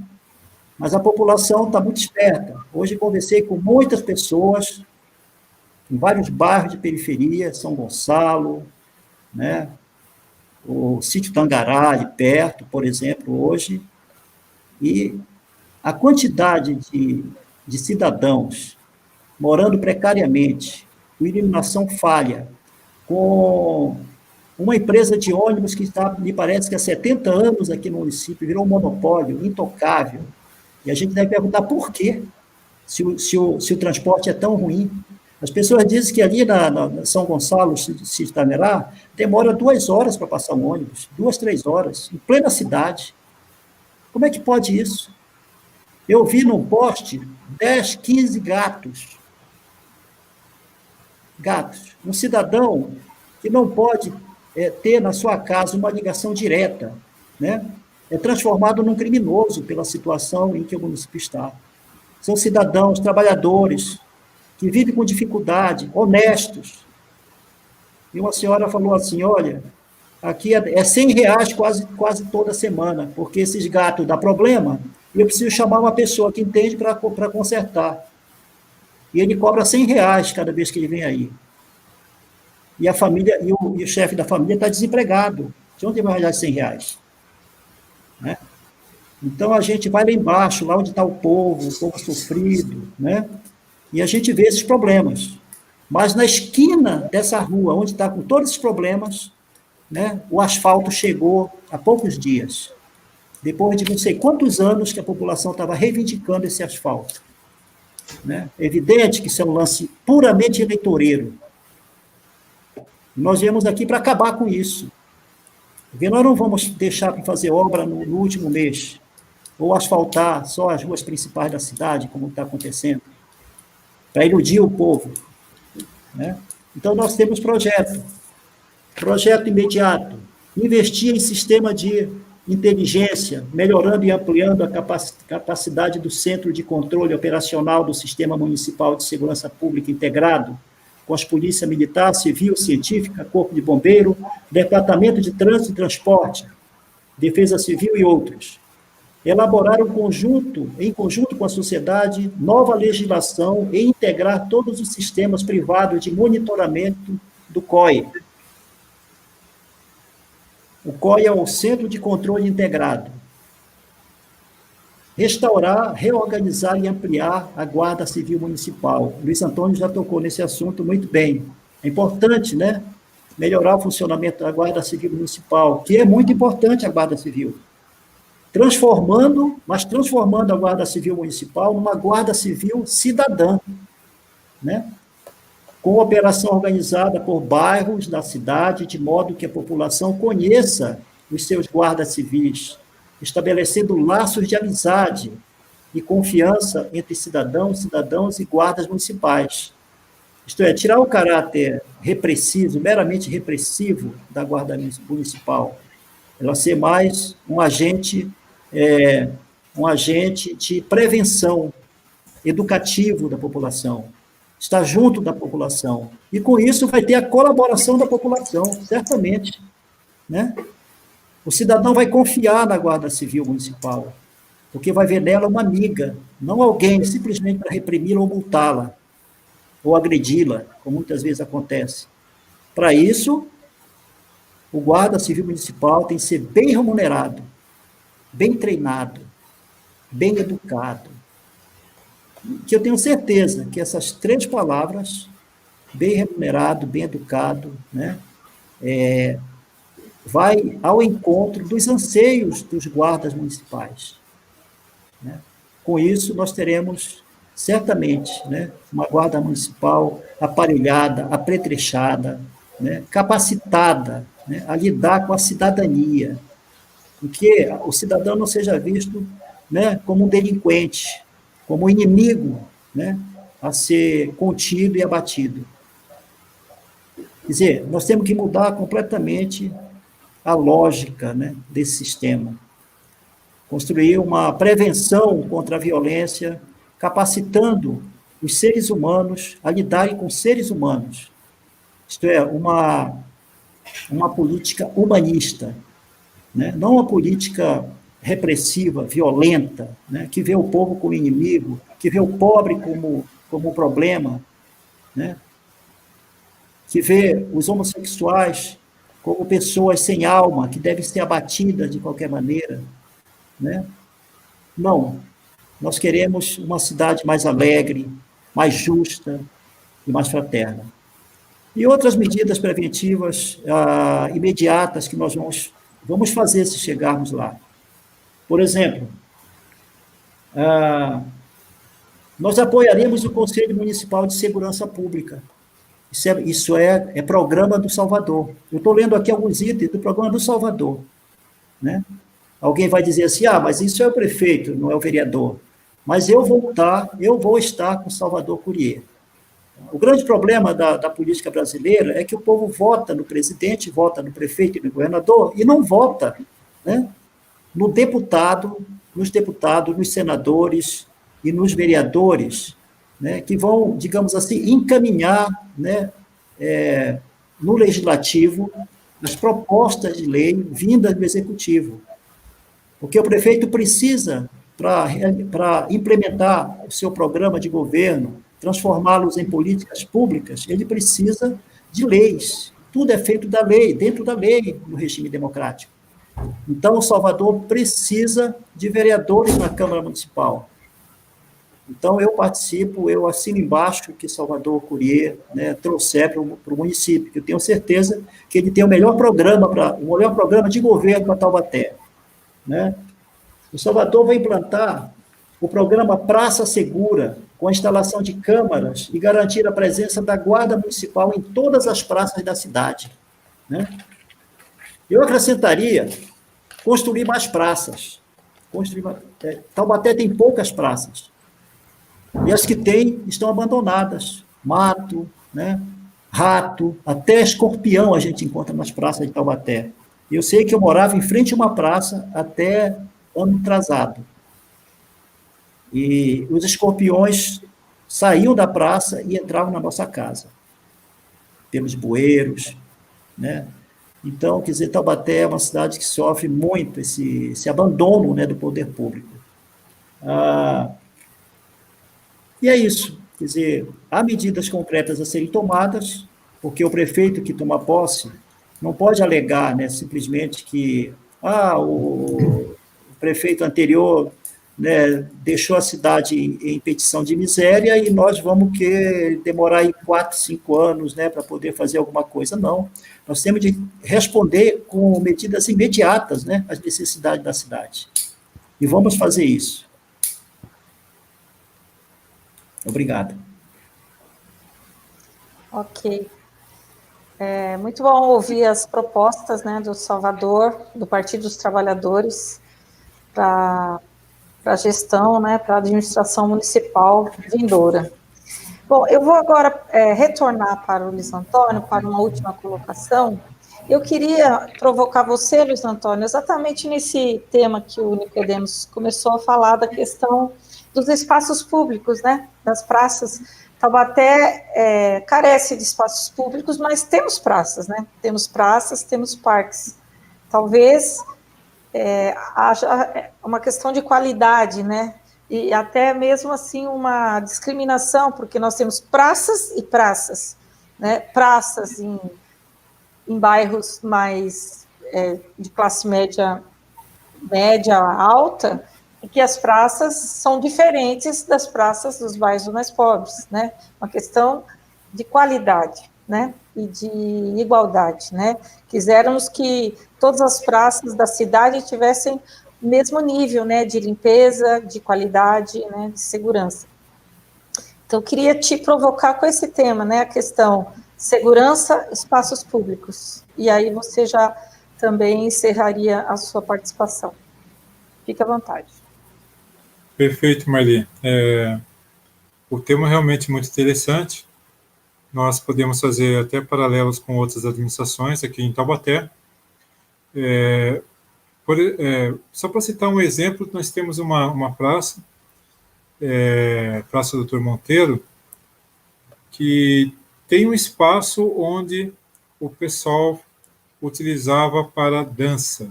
Mas a população está muito esperta. Hoje conversei com muitas pessoas, em vários bairros de periferia, São Gonçalo, né? O sítio Tangará, de perto, por exemplo, hoje, e a quantidade de cidadãos morando precariamente, com iluminação falha, com uma empresa de ônibus que está, me parece que há 70 anos aqui no município, virou um monopólio intocável, e a gente deve perguntar por quê, se o transporte é tão ruim. As pessoas dizem que ali na São Gonçalo, Sítio Tangará, demora 2 horas para passar um ônibus, 2, 3 horas, em plena cidade. Como é que pode isso? Eu vi num poste 10, 15 gatos. Gatos. Um cidadão que não pode ter na sua casa uma ligação direta, né? É transformado num criminoso pela situação em que o município está. São cidadãos, trabalhadores, que vivem com dificuldade, honestos. E uma senhora falou assim, olha, aqui é R$100 quase toda semana, porque esses gatos dão problema, e eu preciso chamar uma pessoa que entende para consertar. E ele cobra R$100 cada vez que ele vem aí. E a família, e o chefe da família está desempregado. De onde ele vai arranjar R$100? Né? Então, a gente vai lá embaixo, lá onde está o povo sofrido, né? E a gente vê esses problemas. Mas na esquina dessa rua, onde está com todos esses problemas, né, o asfalto chegou há poucos dias. Depois de não sei quantos anos que a população estava reivindicando esse asfalto. Né? É evidente que isso é um lance puramente eleitoreiro. Nós viemos aqui para acabar com isso. Porque nós não vamos deixar para fazer obra no último mês, ou asfaltar só as ruas principais da cidade, como está acontecendo, para iludir o povo. Né? Então, nós temos projeto imediato, investir em sistema de inteligência, melhorando e ampliando a capacidade do Centro de Controle Operacional do Sistema Municipal de Segurança Pública Integrado, com as polícias militar, civil, científica, corpo de bombeiro, departamento de trânsito e transporte, Defesa Civil e outros, elaborar em conjunto com a sociedade, nova legislação e integrar todos os sistemas privados de monitoramento do COI. O COI é o Centro de Controle Integrado. Restaurar, reorganizar e ampliar a Guarda Civil Municipal. Luiz Antônio já tocou nesse assunto muito bem. É importante, né? Melhorar o funcionamento da Guarda Civil Municipal, que é muito importante a Guarda Civil. Transformando a Guarda Civil Municipal numa Guarda Civil cidadã, né? Com operação organizada por bairros da cidade, de modo que a população conheça os seus guardas civis, estabelecendo laços de amizade e confiança entre cidadãos e guardas municipais. Isto é, tirar o caráter repressivo, meramente repressivo da Guarda Municipal, ela ser mais um agente de prevenção educativo da população, estar junto da população, e com isso vai ter a colaboração da população, certamente, né? O cidadão vai confiar na Guarda Civil Municipal, porque vai ver nela uma amiga, não alguém simplesmente para reprimi-la ou multá-la, ou agredi-la, como muitas vezes acontece. Para isso, o Guarda Civil Municipal tem que ser bem remunerado, bem treinado, bem educado. Que eu tenho certeza que essas 3 palavras, bem remunerado, bem educado, né, vai ao encontro dos anseios dos guardas municipais, né? Com isso, nós teremos, certamente, né, uma guarda municipal aparelhada, apetrechada, né, capacitada, né, a lidar com a cidadania, em que o cidadão não seja visto, né, como um delinquente, como um inimigo, né, a ser contido e abatido. Quer dizer, nós temos que mudar completamente a lógica, né, desse sistema. Construir uma prevenção contra a violência, capacitando os seres humanos a lidarem com seres humanos. Isto é, uma política humanista, né? Não uma política repressiva, violenta, né? Que vê o povo como inimigo, que vê o pobre como problema, né? Que vê os homossexuais como pessoas sem alma, que devem ser abatidas de qualquer maneira, né? Não. Nós queremos uma cidade mais alegre, mais justa e mais fraterna. E outras medidas preventivas imediatas que nós vamos fazer se chegarmos lá. Por exemplo, nós apoiaremos o Conselho Municipal de Segurança Pública. Isso é programa do Salvador. Eu estou lendo aqui alguns itens do programa do Salvador, né? Alguém vai dizer assim, mas isso é o prefeito, não é o vereador. Mas eu vou estar com Salvador Courier. O grande problema da política brasileira é que o povo vota no presidente, vota no prefeito e no governador, e não vota, né, nos deputados, nos senadores e nos vereadores, né, que vão, digamos assim, encaminhar, né, no legislativo as propostas de lei vindas do executivo. Porque o prefeito precisa, para implementar o seu programa de governo, transformá-los em políticas públicas, ele precisa de leis. Tudo é feito da lei, dentro da lei, no regime democrático. Então, o Salvador precisa de vereadores na Câmara Municipal. Então, eu participo, eu assino embaixo que Salvador Courier, né, trouxer para o município, que eu tenho certeza que ele tem o melhor programa de governo para Taubaté, né? O Salvador vai implantar o programa Praça Segura, com a instalação de câmaras e garantir a presença da Guarda Municipal em todas as praças da cidade, né? Eu acrescentaria construir mais praças. Taubaté tem poucas praças. E as que tem estão abandonadas. Mato, né? Rato, até escorpião a gente encontra nas praças de Taubaté. Eu sei que eu morava em frente a uma praça até ano atrasado. E os escorpiões saíam da praça e entravam na nossa casa, pelos bueiros, né? Então, quer dizer, Taubaté é uma cidade que sofre muito esse abandono, né, do poder público. E é isso, quer dizer, há medidas concretas a serem tomadas, porque o prefeito que toma posse não pode alegar, né, simplesmente que o prefeito anterior, né, deixou a cidade em petição de miséria e nós vamos que demorar aí 4, 5 anos, né, para poder fazer alguma coisa. Não, nós temos de responder com medidas imediatas, né, às necessidades da cidade. E vamos fazer isso. Obrigado. Ok. É muito bom ouvir as propostas, né, do Salvador, do Partido dos Trabalhadores, para a gestão, né, para a administração municipal vindoura. Bom, eu vou agora retornar para o Luiz Antônio, para uma última colocação. Eu queria provocar você, Luiz Antônio, exatamente nesse tema que o Nicodemos começou a falar, da questão dos espaços públicos, né, das praças. Taubaté carece de espaços públicos, mas temos praças, né? Temos praças, temos parques. Talvez haja uma questão de qualidade, né? E até mesmo assim uma discriminação, porque nós temos praças e praças, né? Praças em bairros mais de classe média alta, e que as praças são diferentes das praças dos bairros mais pobres, né? Uma questão de qualidade, né? E de igualdade, né? Quiséramos que todas as praças da cidade tivessem o mesmo nível, né? De limpeza, de qualidade, né? De segurança. Então, eu queria te provocar com esse tema, né? A questão segurança, espaços públicos. E aí você já também encerraria a sua participação. Fique à vontade. Perfeito, Marli. O tema é realmente muito interessante. Nós podemos fazer até paralelos com outras administrações aqui em Taubaté. Só para citar um exemplo, nós temos uma praça, Praça Doutor Monteiro, que tem um espaço onde o pessoal utilizava para dança,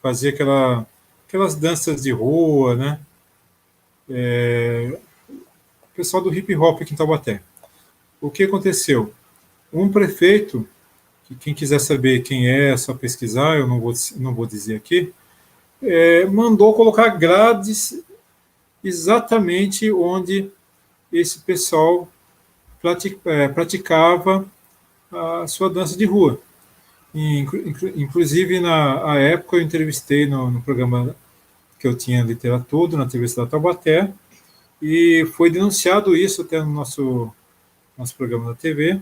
fazia aquelas danças de rua, né? O pessoal do hip hop aqui em Taubaté. O que aconteceu? Um prefeito, que quem quiser saber quem é só pesquisar, eu não vou dizer aqui, mandou colocar grades exatamente onde esse pessoal praticava a sua dança de rua. Inclusive, na época, eu entrevistei no programa que eu tinha Literatura, na TV Cidade Taubaté, e foi denunciado isso até no nosso programa da TV,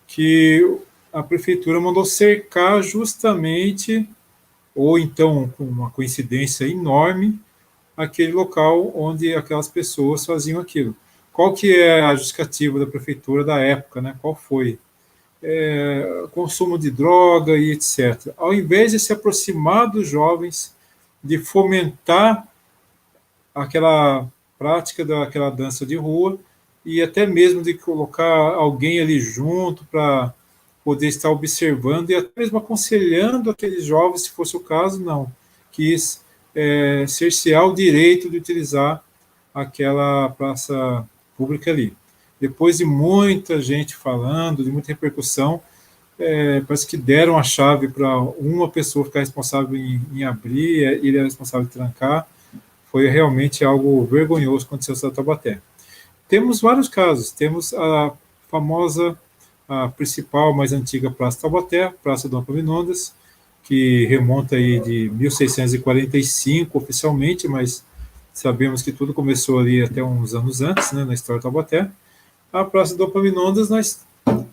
que a prefeitura mandou cercar justamente, ou então, com uma coincidência enorme, aquele local onde aquelas pessoas faziam aquilo. Qual que é a justificativa da prefeitura da época, né? Qual foi? Consumo de droga e etc. Ao invés de se aproximar dos jovens, de fomentar aquela prática daquela dança de rua e até mesmo de colocar alguém ali junto para poder estar observando e até mesmo aconselhando aqueles jovens, se fosse o caso, não. Quis cercear o direito de utilizar aquela praça pública ali. Depois de muita gente falando, de muita repercussão, parece que deram a chave para uma pessoa ficar responsável em abrir, ele é responsável em trancar. Foi realmente algo vergonhoso que aconteceu em Taubaté. Temos vários casos. Temos a famosa, a principal, mais antiga Praça Taubaté, Praça Dom Epaminondas, que remonta aí de 1645 oficialmente, mas sabemos que tudo começou ali até uns anos antes, né, na história de Taubaté. A Praça Dom Epaminondas, nós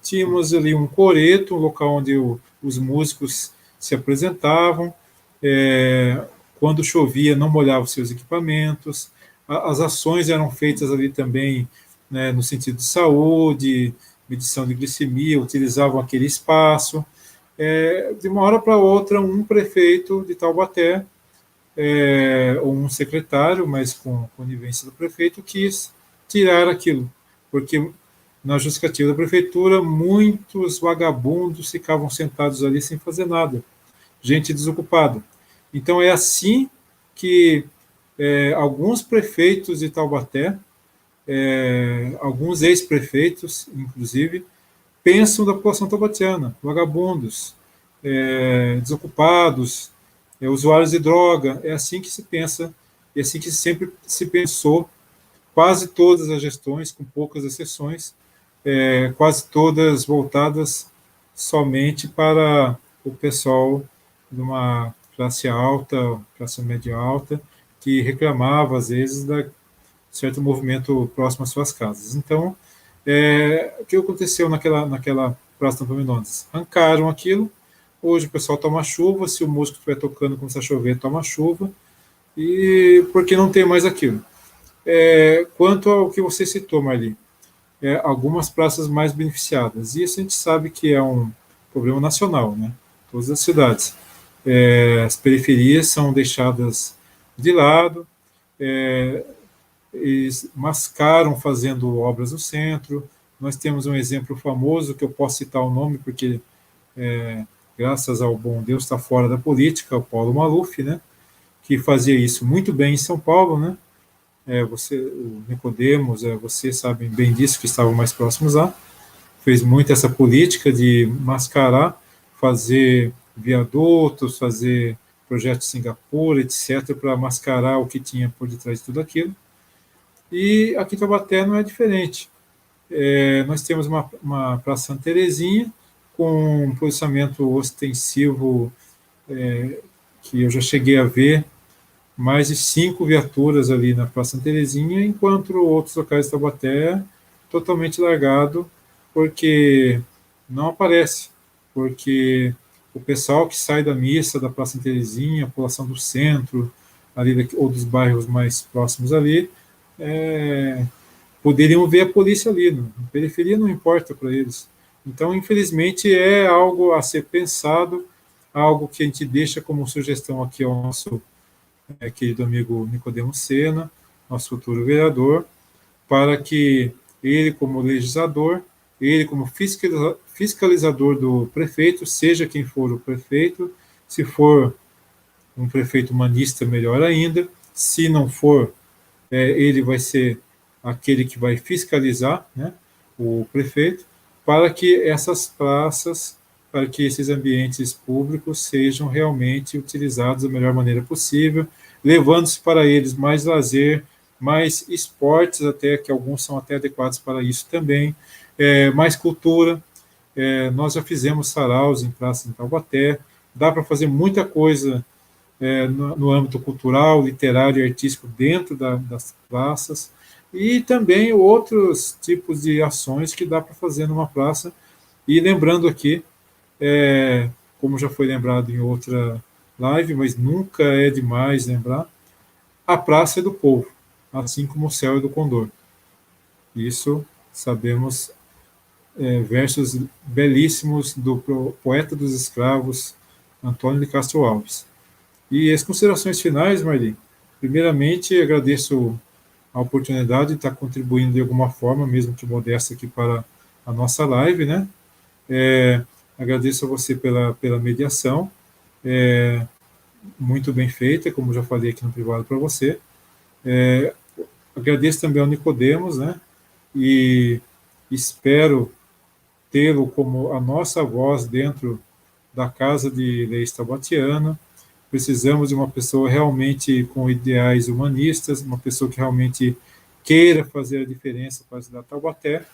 tínhamos ali um coreto, um local onde os músicos se apresentavam, quando chovia não molhava os seus equipamentos, as ações eram feitas ali também, né, no sentido de saúde, medição de glicemia, utilizavam aquele espaço. De uma hora para outra, um prefeito de Taubaté, ou um secretário, mas com conivência do prefeito, quis tirar aquilo, porque na justificativa da prefeitura, muitos vagabundos ficavam sentados ali sem fazer nada, gente desocupada. Então é assim que alguns prefeitos de Taubaté, alguns ex-prefeitos, inclusive, pensam da população taubatiana, vagabundos, desocupados, usuários de droga. É assim que se pensa, e assim que sempre se pensou, quase todas as gestões, com poucas exceções, quase todas voltadas somente para o pessoal de uma classe alta, classe média alta, que reclamava, às vezes, de certo movimento próximo às suas casas. Então, o que aconteceu naquela Praça Tampão Mendonça? Arrancaram aquilo, hoje o pessoal toma chuva, se o músico estiver tocando, começar a chover, toma chuva, e porque não tem mais aquilo. Quanto ao que você citou, Marli, algumas praças mais beneficiadas, e isso a gente sabe que é um problema nacional, né? Todas as cidades. As periferias são deixadas de lado, eles mascaram fazendo obras no centro. Nós temos um exemplo famoso, que eu posso citar o nome, porque, graças ao bom Deus, está fora da política, o Paulo Maluf, né, que fazia isso muito bem em São Paulo, né? O Nicodemos, vocês sabem bem disso, que estavam mais próximos lá, fez muito essa política de mascarar, fazer viadutos, fazer projetos de Singapura, etc., para mascarar o que tinha por detrás de tudo aquilo. E aqui em Taubaté não é diferente. Nós temos uma Praça Santa Terezinha, com um posicionamento ostensivo, que eu já cheguei a ver mais de 5 viaturas ali na Praça Santa Terezinha, enquanto outros locais de Taubaté totalmente largado, porque não aparece, porque o pessoal que sai da missa da Praça Santa Terezinha, a população do centro, ali ou dos bairros mais próximos ali, poderiam ver a polícia ali, a periferia não importa para eles. Então, infelizmente, é algo a ser pensado, algo que a gente deixa como sugestão aqui ao nosso querido amigo Nicodemo Sena, nosso futuro vereador, para que ele, como legislador, ele, como fiscalizador do prefeito, seja quem for o prefeito, se for um prefeito humanista, melhor ainda, se não for, ele vai ser aquele que vai fiscalizar, né, o prefeito, para que essas praças, para que esses ambientes públicos sejam realmente utilizados da melhor maneira possível, levando-se para eles mais lazer, mais esportes, até que alguns são até adequados para isso também, mais cultura. Nós já fizemos saraus em praças em Taubaté, dá para fazer muita coisa no âmbito cultural, literário e artístico dentro das praças, e também outros tipos de ações que dá para fazer numa praça. E lembrando aqui, como já foi lembrado em outra live, mas nunca é demais lembrar, a praça é do povo, assim como o céu é do condor. Isso sabemos, versos belíssimos do poeta dos escravos, Antônio de Castro Alves. E as considerações finais, Marli. Primeiramente, agradeço a oportunidade de estar contribuindo de alguma forma, mesmo que modesta, aqui para a nossa live, né? Agradeço a você pela mediação, muito bem feita, como já falei aqui no privado para você. Agradeço também ao Nicodemos, né? E espero tê-lo como a nossa voz dentro da Casa de Leis Taubatiana. Precisamos de uma pessoa realmente com ideais humanistas, uma pessoa que realmente queira fazer a diferença para a cidade de Taubaté.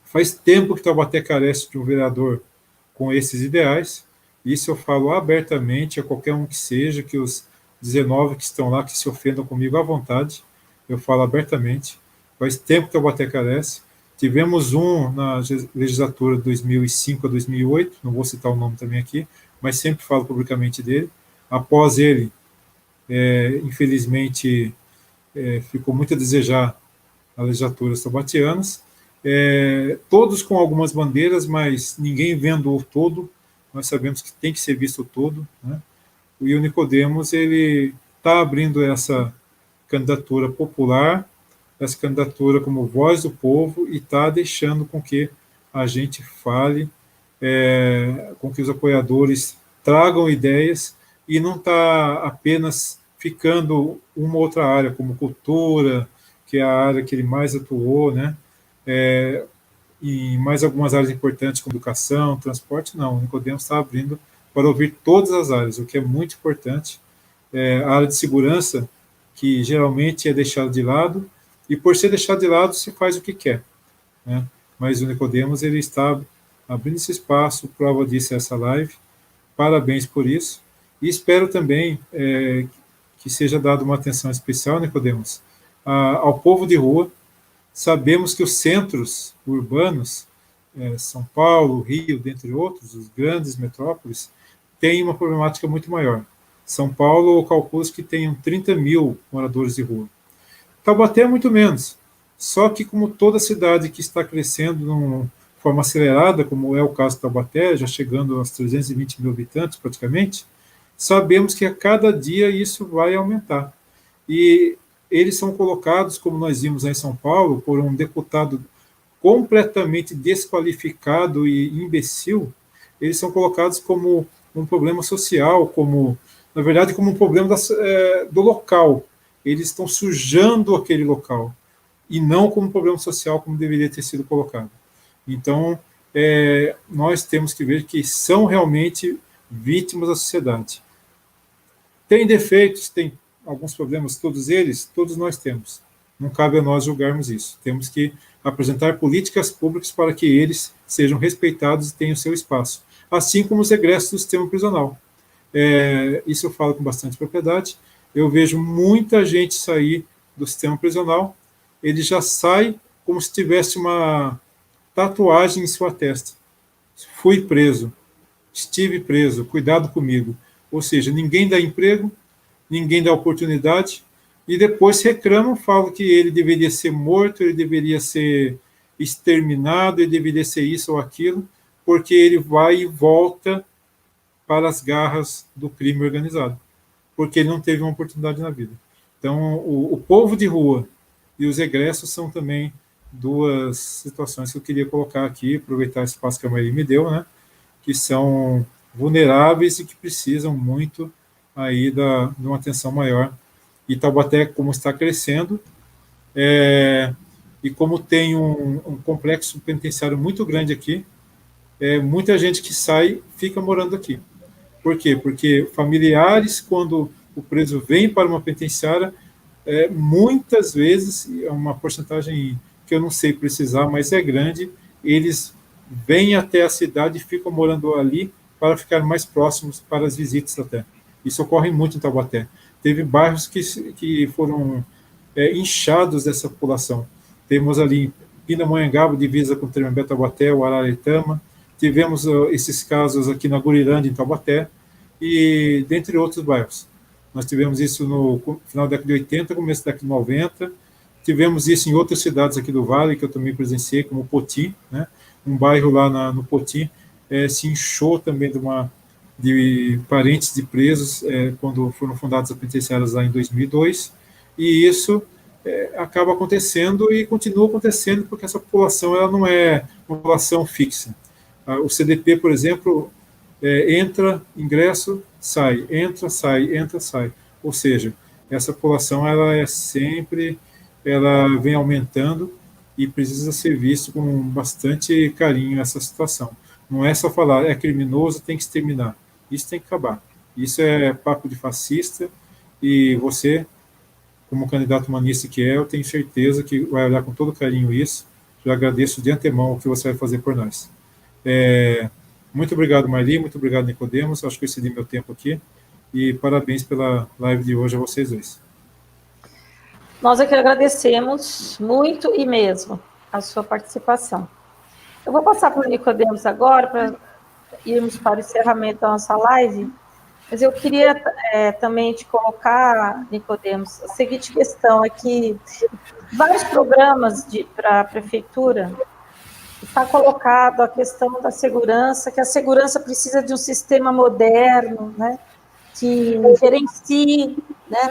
Faz tempo que Taubaté carece de um vereador com esses ideais. Isso eu falo abertamente a qualquer um que seja, que os 19 que estão lá, que se ofendam comigo à vontade, eu falo abertamente. Faz tempo que Taubaté carece. Tivemos um na legislatura de 2005 a 2008, não vou citar o nome também aqui, mas sempre falo publicamente dele. Após ele, infelizmente, ficou muito a desejar as legislaturas taubatianas, todos com algumas bandeiras, mas ninguém vendo o todo. Nós sabemos que tem que ser visto o todo, né? E o Nicodemos, ele está abrindo essa candidatura popular, essa candidatura como voz do povo e está deixando com que a gente fale, com que os apoiadores tragam ideias e não está apenas ficando uma outra área, como cultura, que é a área que ele mais atuou, né? E mais algumas áreas importantes, como educação, transporte, não. O Nicodemos está abrindo para ouvir todas as áreas, o que é muito importante. A área de segurança, que geralmente é deixada de lado, e por ser deixado de lado, se faz o que quer, né? Mas o Nicodemos, ele está abrindo esse espaço, prova disso é essa live. Parabéns por isso. E espero também que seja dada uma atenção especial, Nicodemos, ao povo de rua. Sabemos que os centros urbanos, São Paulo, Rio, dentre outros, os grandes metrópoles, têm uma problemática muito maior. São Paulo, calcula que tenham 30 mil moradores de rua. Taubaté é muito menos. Só que, como toda cidade que está crescendo de forma acelerada, como é o caso de Taubaté, já chegando aos 320 mil habitantes praticamente, sabemos que a cada dia isso vai aumentar. E eles são colocados, como nós vimos em São Paulo, por um deputado completamente desqualificado e imbecil. Eles são colocados como um problema social, na verdade, como um problema do local. Eles estão sujando aquele local, e não como um problema social, como deveria ter sido colocado. Então, nós temos que ver que são realmente vítimas da sociedade. Tem defeitos, tem alguns problemas, todos nós temos. Não cabe a nós julgarmos isso. Temos que apresentar políticas públicas para que eles sejam respeitados e tenham seu espaço, assim como os egressos do sistema prisional. Isso eu falo com bastante propriedade. Eu vejo muita gente sair do sistema prisional, ele já sai como se tivesse uma tatuagem em sua testa. Fui preso, estive preso, cuidado comigo. Ou seja, ninguém dá emprego, ninguém dá oportunidade, e depois reclamam, falam que ele deveria ser morto, ele deveria ser exterminado, ele deveria ser isso ou aquilo, porque ele vai e volta para as garras do crime organizado, porque ele não teve uma oportunidade na vida. Então, o povo de rua e os egressos são também duas situações que eu queria colocar aqui, aproveitar o espaço que a Maria me deu, né, que são vulneráveis e que precisam muito aí de uma atenção maior. E Taubaté, como está crescendo, e como tem um complexo penitenciário muito grande aqui, muita gente que sai fica morando aqui. Por quê? Porque familiares, quando o preso vem para uma penitenciária, muitas vezes, é uma porcentagem que eu não sei precisar, mas é grande, eles vêm até a cidade e ficam morando ali para ficar mais próximos para as visitas até. Isso ocorre muito em Taubaté. Teve bairros que foram inchados dessa população. Temos ali Pindamonhangaba, divisa com Tremembé, Taubaté, o Araretama. Tivemos esses casos aqui na Gurirândia, em Taubaté, e dentre outros bairros. Nós tivemos isso no final da década de 80, começo da década de 90. Tivemos isso em outras cidades aqui do Vale, que eu também presenciei, como Poti, né? Um bairro lá no Poti se inchou também de parentes de presos quando foram fundadas as penitenciárias lá em 2002, e isso acaba acontecendo e continua acontecendo porque essa população ela não é uma população fixa. O CDP, por exemplo, entra, ingresso, sai, entra, sai, entra, sai. Ou seja, essa população ela vem aumentando e precisa ser visto com bastante carinho essa situação. Não é só falar, é criminoso, tem que exterminar. Isso tem que acabar. Isso é papo de fascista e você, como candidato humanista que eu tenho certeza que vai olhar com todo carinho isso. Já agradeço de antemão o que você vai fazer por nós. Muito obrigado, Marli, muito obrigado, Nicodemos. Acho que eu excedi meu tempo aqui. E parabéns pela live de hoje a vocês dois. Nós aqui agradecemos muito e mesmo a sua participação. Eu vou passar para o Nicodemos agora, para irmos para o encerramento da nossa live, mas eu queria também te colocar, Nicodemos, a seguinte questão aqui. Vários programas para a prefeitura está colocado a questão da segurança, que a segurança precisa de um sistema moderno, né, que gerencie, né,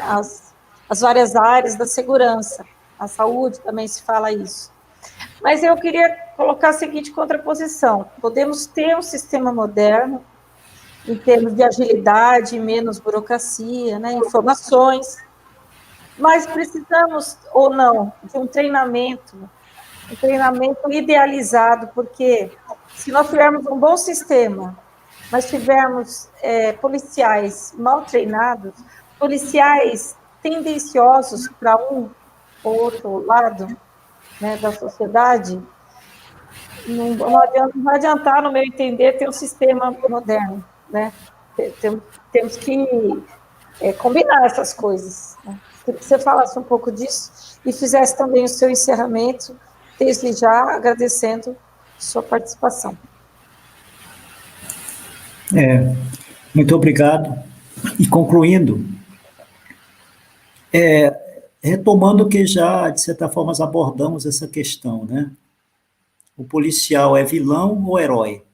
as várias áreas da segurança. A saúde também se fala isso. Mas eu queria colocar a seguinte contraposição: podemos ter um sistema moderno, em termos de agilidade, menos burocracia, né, informações, mas precisamos, ou não, de um treinamento idealizado, porque se nós tivermos um bom sistema, mas tivermos policiais mal treinados, policiais tendenciosos para um ou outro lado, né, da sociedade, não vai adiantar, no meu entender, ter um sistema moderno, né? Temos que combinar essas coisas, né? Queria que você falasse um pouco disso e fizesse também o seu encerramento, desde já agradecendo sua participação. Muito obrigado. E concluindo, retomando que já, de certa forma, abordamos essa questão, né? O policial é vilão ou herói?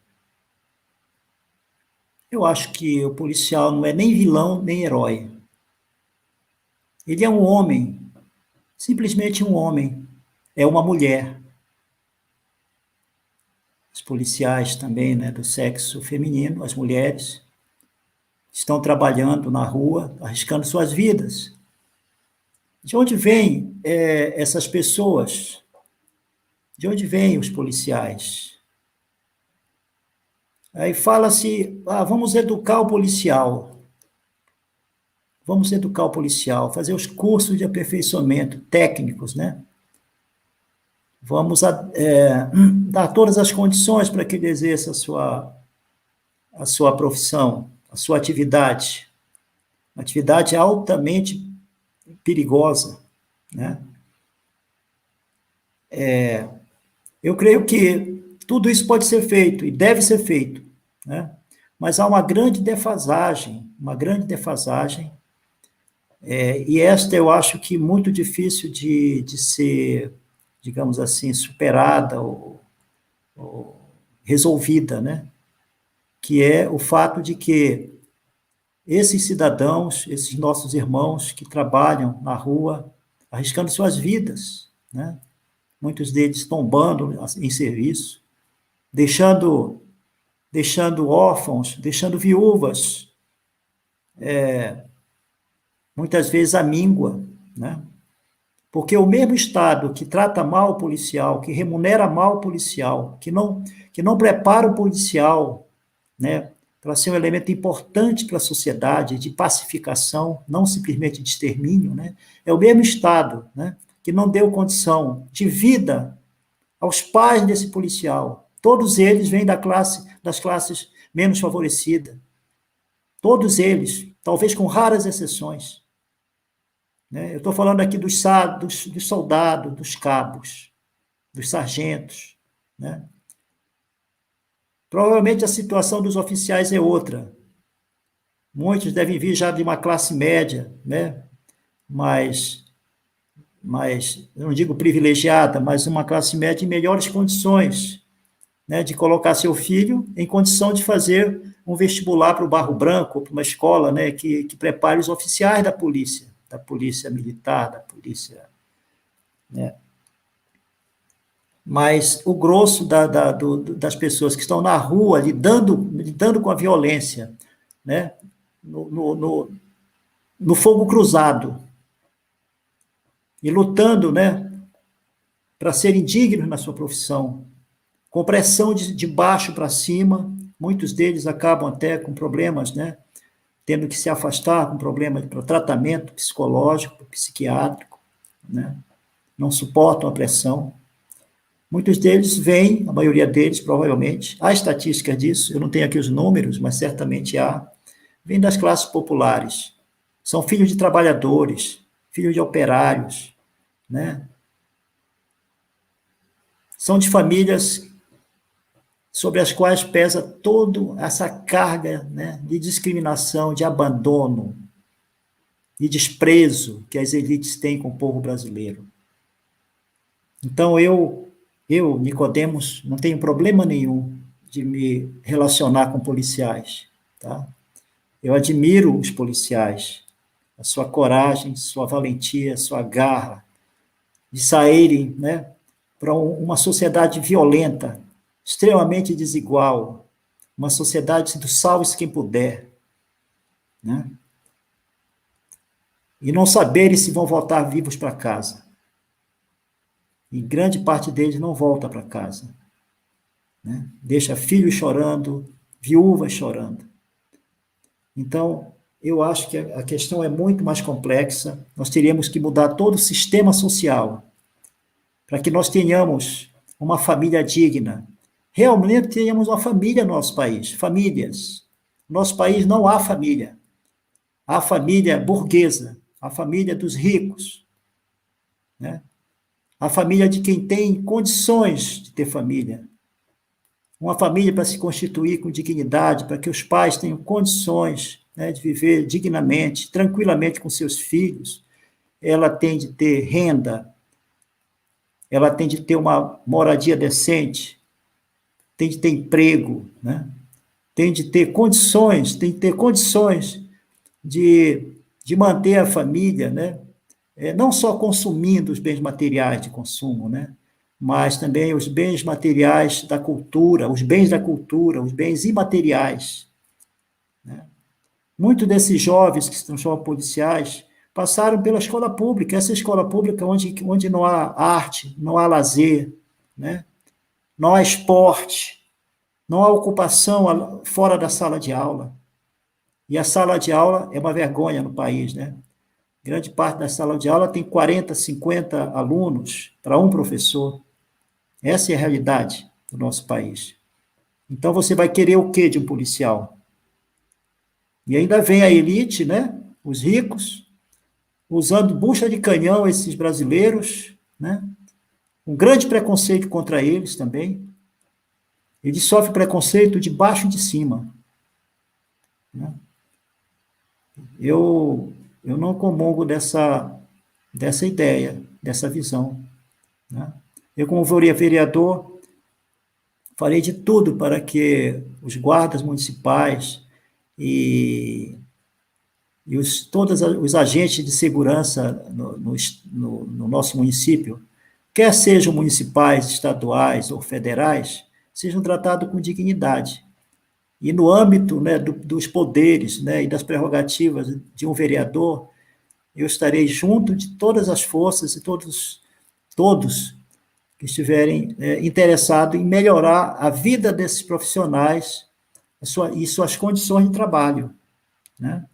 Eu acho que o policial não é nem vilão nem herói. Ele é um homem, simplesmente um homem. É uma mulher. Os policiais também, né, do sexo feminino, as mulheres, estão trabalhando na rua, arriscando suas vidas. De onde vêm essas pessoas? De onde vêm os policiais? Aí fala-se, vamos educar o policial. Vamos educar o policial, fazer os cursos de aperfeiçoamento técnicos, né? Vamos dar todas as condições para que ele exerça a sua profissão, a sua atividade. Uma atividade altamente perigosa, né? Eu creio que tudo isso pode ser feito e deve ser feito, né? Mas há uma grande defasagem, e esta eu acho que muito difícil de ser, digamos assim, superada ou resolvida, né? Que é o fato de que esses cidadãos, esses nossos irmãos que trabalham na rua, arriscando suas vidas, né? Muitos deles tombando em serviço, deixando órfãos, deixando viúvas, muitas vezes à míngua, né? Porque o mesmo Estado que trata mal o policial, que remunera mal o policial, que não prepara o policial, né, para ser um elemento importante para a sociedade, de pacificação, não simplesmente de extermínio, né, é o mesmo Estado, né, que não deu condição de vida aos pais desse policial. Todos eles vêm das classes menos favorecidas. Todos eles, talvez com raras exceções. Eu estou falando aqui dos soldados, dos cabos, dos sargentos, né? Provavelmente a situação dos oficiais é outra. Muitos devem vir já de uma classe média, né? Mas eu não digo privilegiada, mas uma classe média em melhores condições, né? De colocar seu filho em condição de fazer um vestibular para o Barro Branco, para uma escola, né? Que prepare os oficiais da polícia militar, da polícia, né? Mas o grosso das pessoas que estão na rua lidando com a violência, né? No fogo cruzado, e lutando, né? Para serem dignos na sua profissão, com pressão de baixo para cima, muitos deles acabam até com problemas, né? Tendo que se afastar com problemas para tratamento psicológico, psiquiátrico, né? Não suportam a pressão. Muitos deles vêm, a maioria deles, provavelmente, há estatísticas disso, eu não tenho aqui os números, mas certamente há, vêm das classes populares. São filhos de trabalhadores, filhos de operários, né? São de famílias sobre as quais pesa toda essa carga, né, de discriminação, de abandono, de desprezo que as elites têm com o povo brasileiro. Então, eu, Nicodemos, não tenho problema nenhum de me relacionar com policiais, tá? Eu admiro os policiais, a sua coragem, sua valentia, sua garra, de saírem, né, para uma sociedade violenta, extremamente desigual, uma sociedade do salve-se quem puder, né? E não saberem se vão voltar vivos para casa. E grande parte deles não volta para casa, né? Deixa filhos chorando, viúvas chorando. Então, eu acho que a questão é muito mais complexa. Nós teríamos que mudar todo o sistema social para que nós tenhamos uma família digna. Realmente tenhamos uma família no nosso país, famílias. No nosso país não há família. Há família burguesa, a família dos ricos, né? A família de quem tem condições de ter família. Uma família para se constituir com dignidade, para que os pais tenham condições, né, de viver dignamente, tranquilamente com seus filhos. Ela tem de ter renda, ela tem de ter uma moradia decente, tem de ter emprego, né? Tem de ter condições de manter a família, né? Não só consumindo os bens materiais de consumo, né? Mas também os bens materiais da cultura, os bens imateriais, né? Muitos desses jovens que se transformam em policiais passaram pela escola pública, essa escola pública onde não há arte, não há lazer, né? Não há esporte, não há ocupação fora da sala de aula. E a sala de aula é uma vergonha no país, né? Grande parte da sala de aula tem 40, 50 alunos para um professor. Essa é a realidade do nosso país. Então, você vai querer o quê de um policial? E ainda vem a elite, né? Os ricos, usando bucha de canhão esses brasileiros, né? Um grande preconceito contra eles também. Eles sofrem preconceito de baixo e de cima, né? Eu não comungo dessa ideia, dessa visão, né? Eu, como vereador, farei de tudo para que os guardas municipais e todos os agentes de segurança no nosso município, quer sejam municipais, estaduais ou federais, sejam tratados com dignidade. E no âmbito, né, dos poderes, né, e das prerrogativas de um vereador, eu estarei junto de todas as forças e todos que estiverem interessados em melhorar a vida desses profissionais e suas condições de trabalho, né?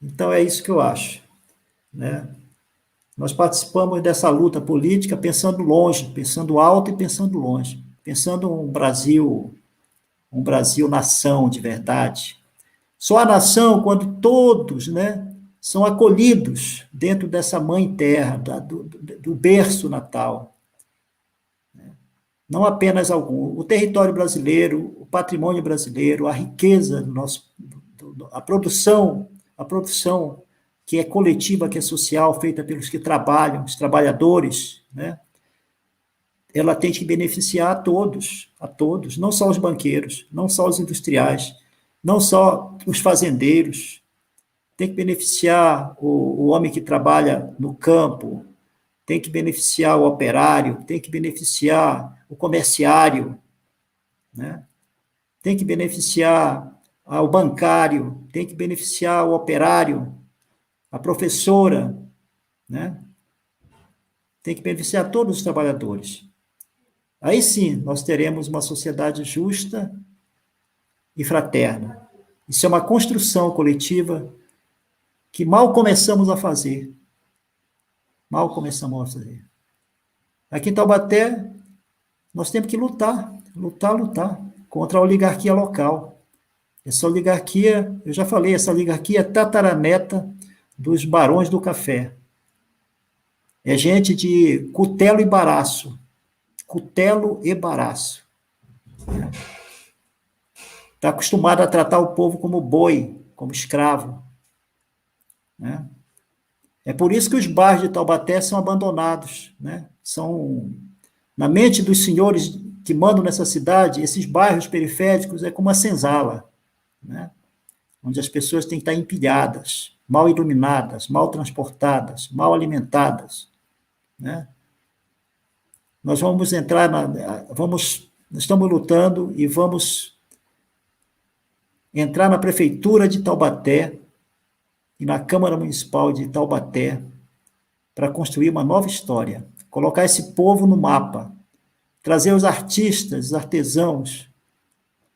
Então, é isso que eu acho, né? Nós participamos dessa luta política pensando longe, pensando alto e pensando longe, pensando um Brasil nação de verdade. Só a nação quando todos, né, são acolhidos dentro dessa mãe terra, do berço natal. Não apenas algum. O território brasileiro, o patrimônio brasileiro, a riqueza do nosso, a produção que é coletiva, que é social, feita pelos que trabalham, os trabalhadores, né? Ela tem que beneficiar a todos, não só os banqueiros, não só os industriais, não só os fazendeiros, tem que beneficiar o homem que trabalha no campo, tem que beneficiar o operário, tem que beneficiar o comerciário, né? Tem que beneficiar o bancário, tem que beneficiar o operário, a professora, né? Tem que beneficiar todos os trabalhadores. Aí sim, nós teremos uma sociedade justa e fraterna. Isso é uma construção coletiva que mal começamos a fazer. Mal começamos a fazer. Aqui em Taubaté, nós temos que lutar contra a oligarquia local. Essa oligarquia, eu já falei, essa oligarquia é tataraneta dos barões do café. É gente de cutelo e baraço. Cutelo e baraço. Está acostumado a tratar o povo como boi, como escravo, né? É por isso que os bairros de Taubaté são abandonados, né? São, na mente dos senhores que mandam nessa cidade, esses bairros periféricos é como uma senzala, né? onde as pessoas têm que estar empilhadas, mal iluminadas, mal transportadas, mal alimentadas, né? Nós vamos entrar estamos lutando e vamos entrar na Prefeitura de Taubaté e na Câmara Municipal de Taubaté para construir uma nova história, colocar esse povo no mapa, trazer os artistas, os artesãos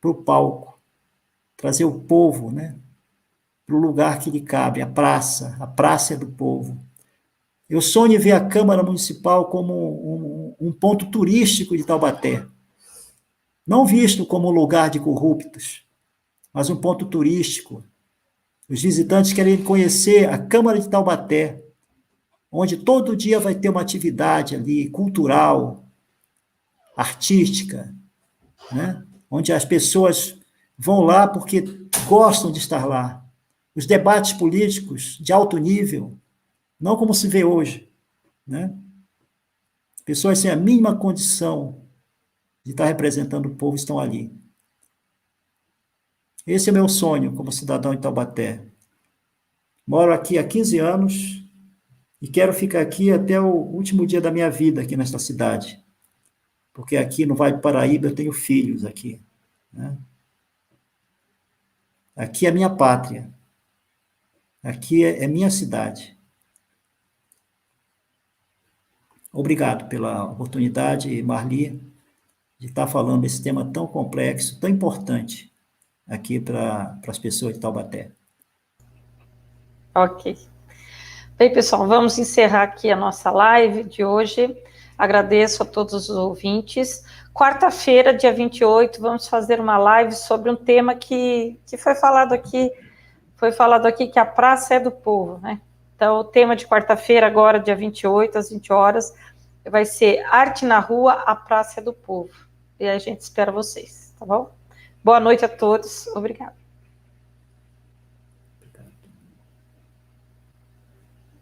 para o palco, trazer o povo, né, para o lugar que lhe cabe, a praça é do povo. Eu sonho em ver a Câmara Municipal como um ponto turístico de Taubaté, não visto como um lugar de corruptos, mas um ponto turístico. Os visitantes querem conhecer a Câmara de Taubaté, onde todo dia vai ter uma atividade ali, cultural, artística, né? Onde as pessoas vão lá porque gostam de estar lá. Os debates políticos de alto nível, não como se vê hoje, né? Pessoas sem a mínima condição de estar representando o povo estão ali. Esse é meu sonho como cidadão de Taubaté. Moro aqui há 15 anos e quero ficar aqui até o último dia da minha vida aqui nesta cidade. Porque aqui no Vale do Paraíba eu tenho filhos aqui, né? Aqui é minha pátria. Aqui é minha cidade. Obrigado pela oportunidade, Marli, de estar falando desse tema tão complexo, tão importante aqui para as pessoas de Taubaté. Ok. Bem, pessoal, vamos encerrar aqui a nossa live de hoje. Agradeço a todos os ouvintes. Quarta-feira, dia 28, vamos fazer uma live sobre um tema que foi falado aqui que a praça é do povo, né? Então, o tema de quarta-feira, agora, dia 28, às 20 horas, vai ser Arte na Rua, a Praça é do Povo. E a gente espera vocês, tá bom? Boa noite a todos. Obrigada.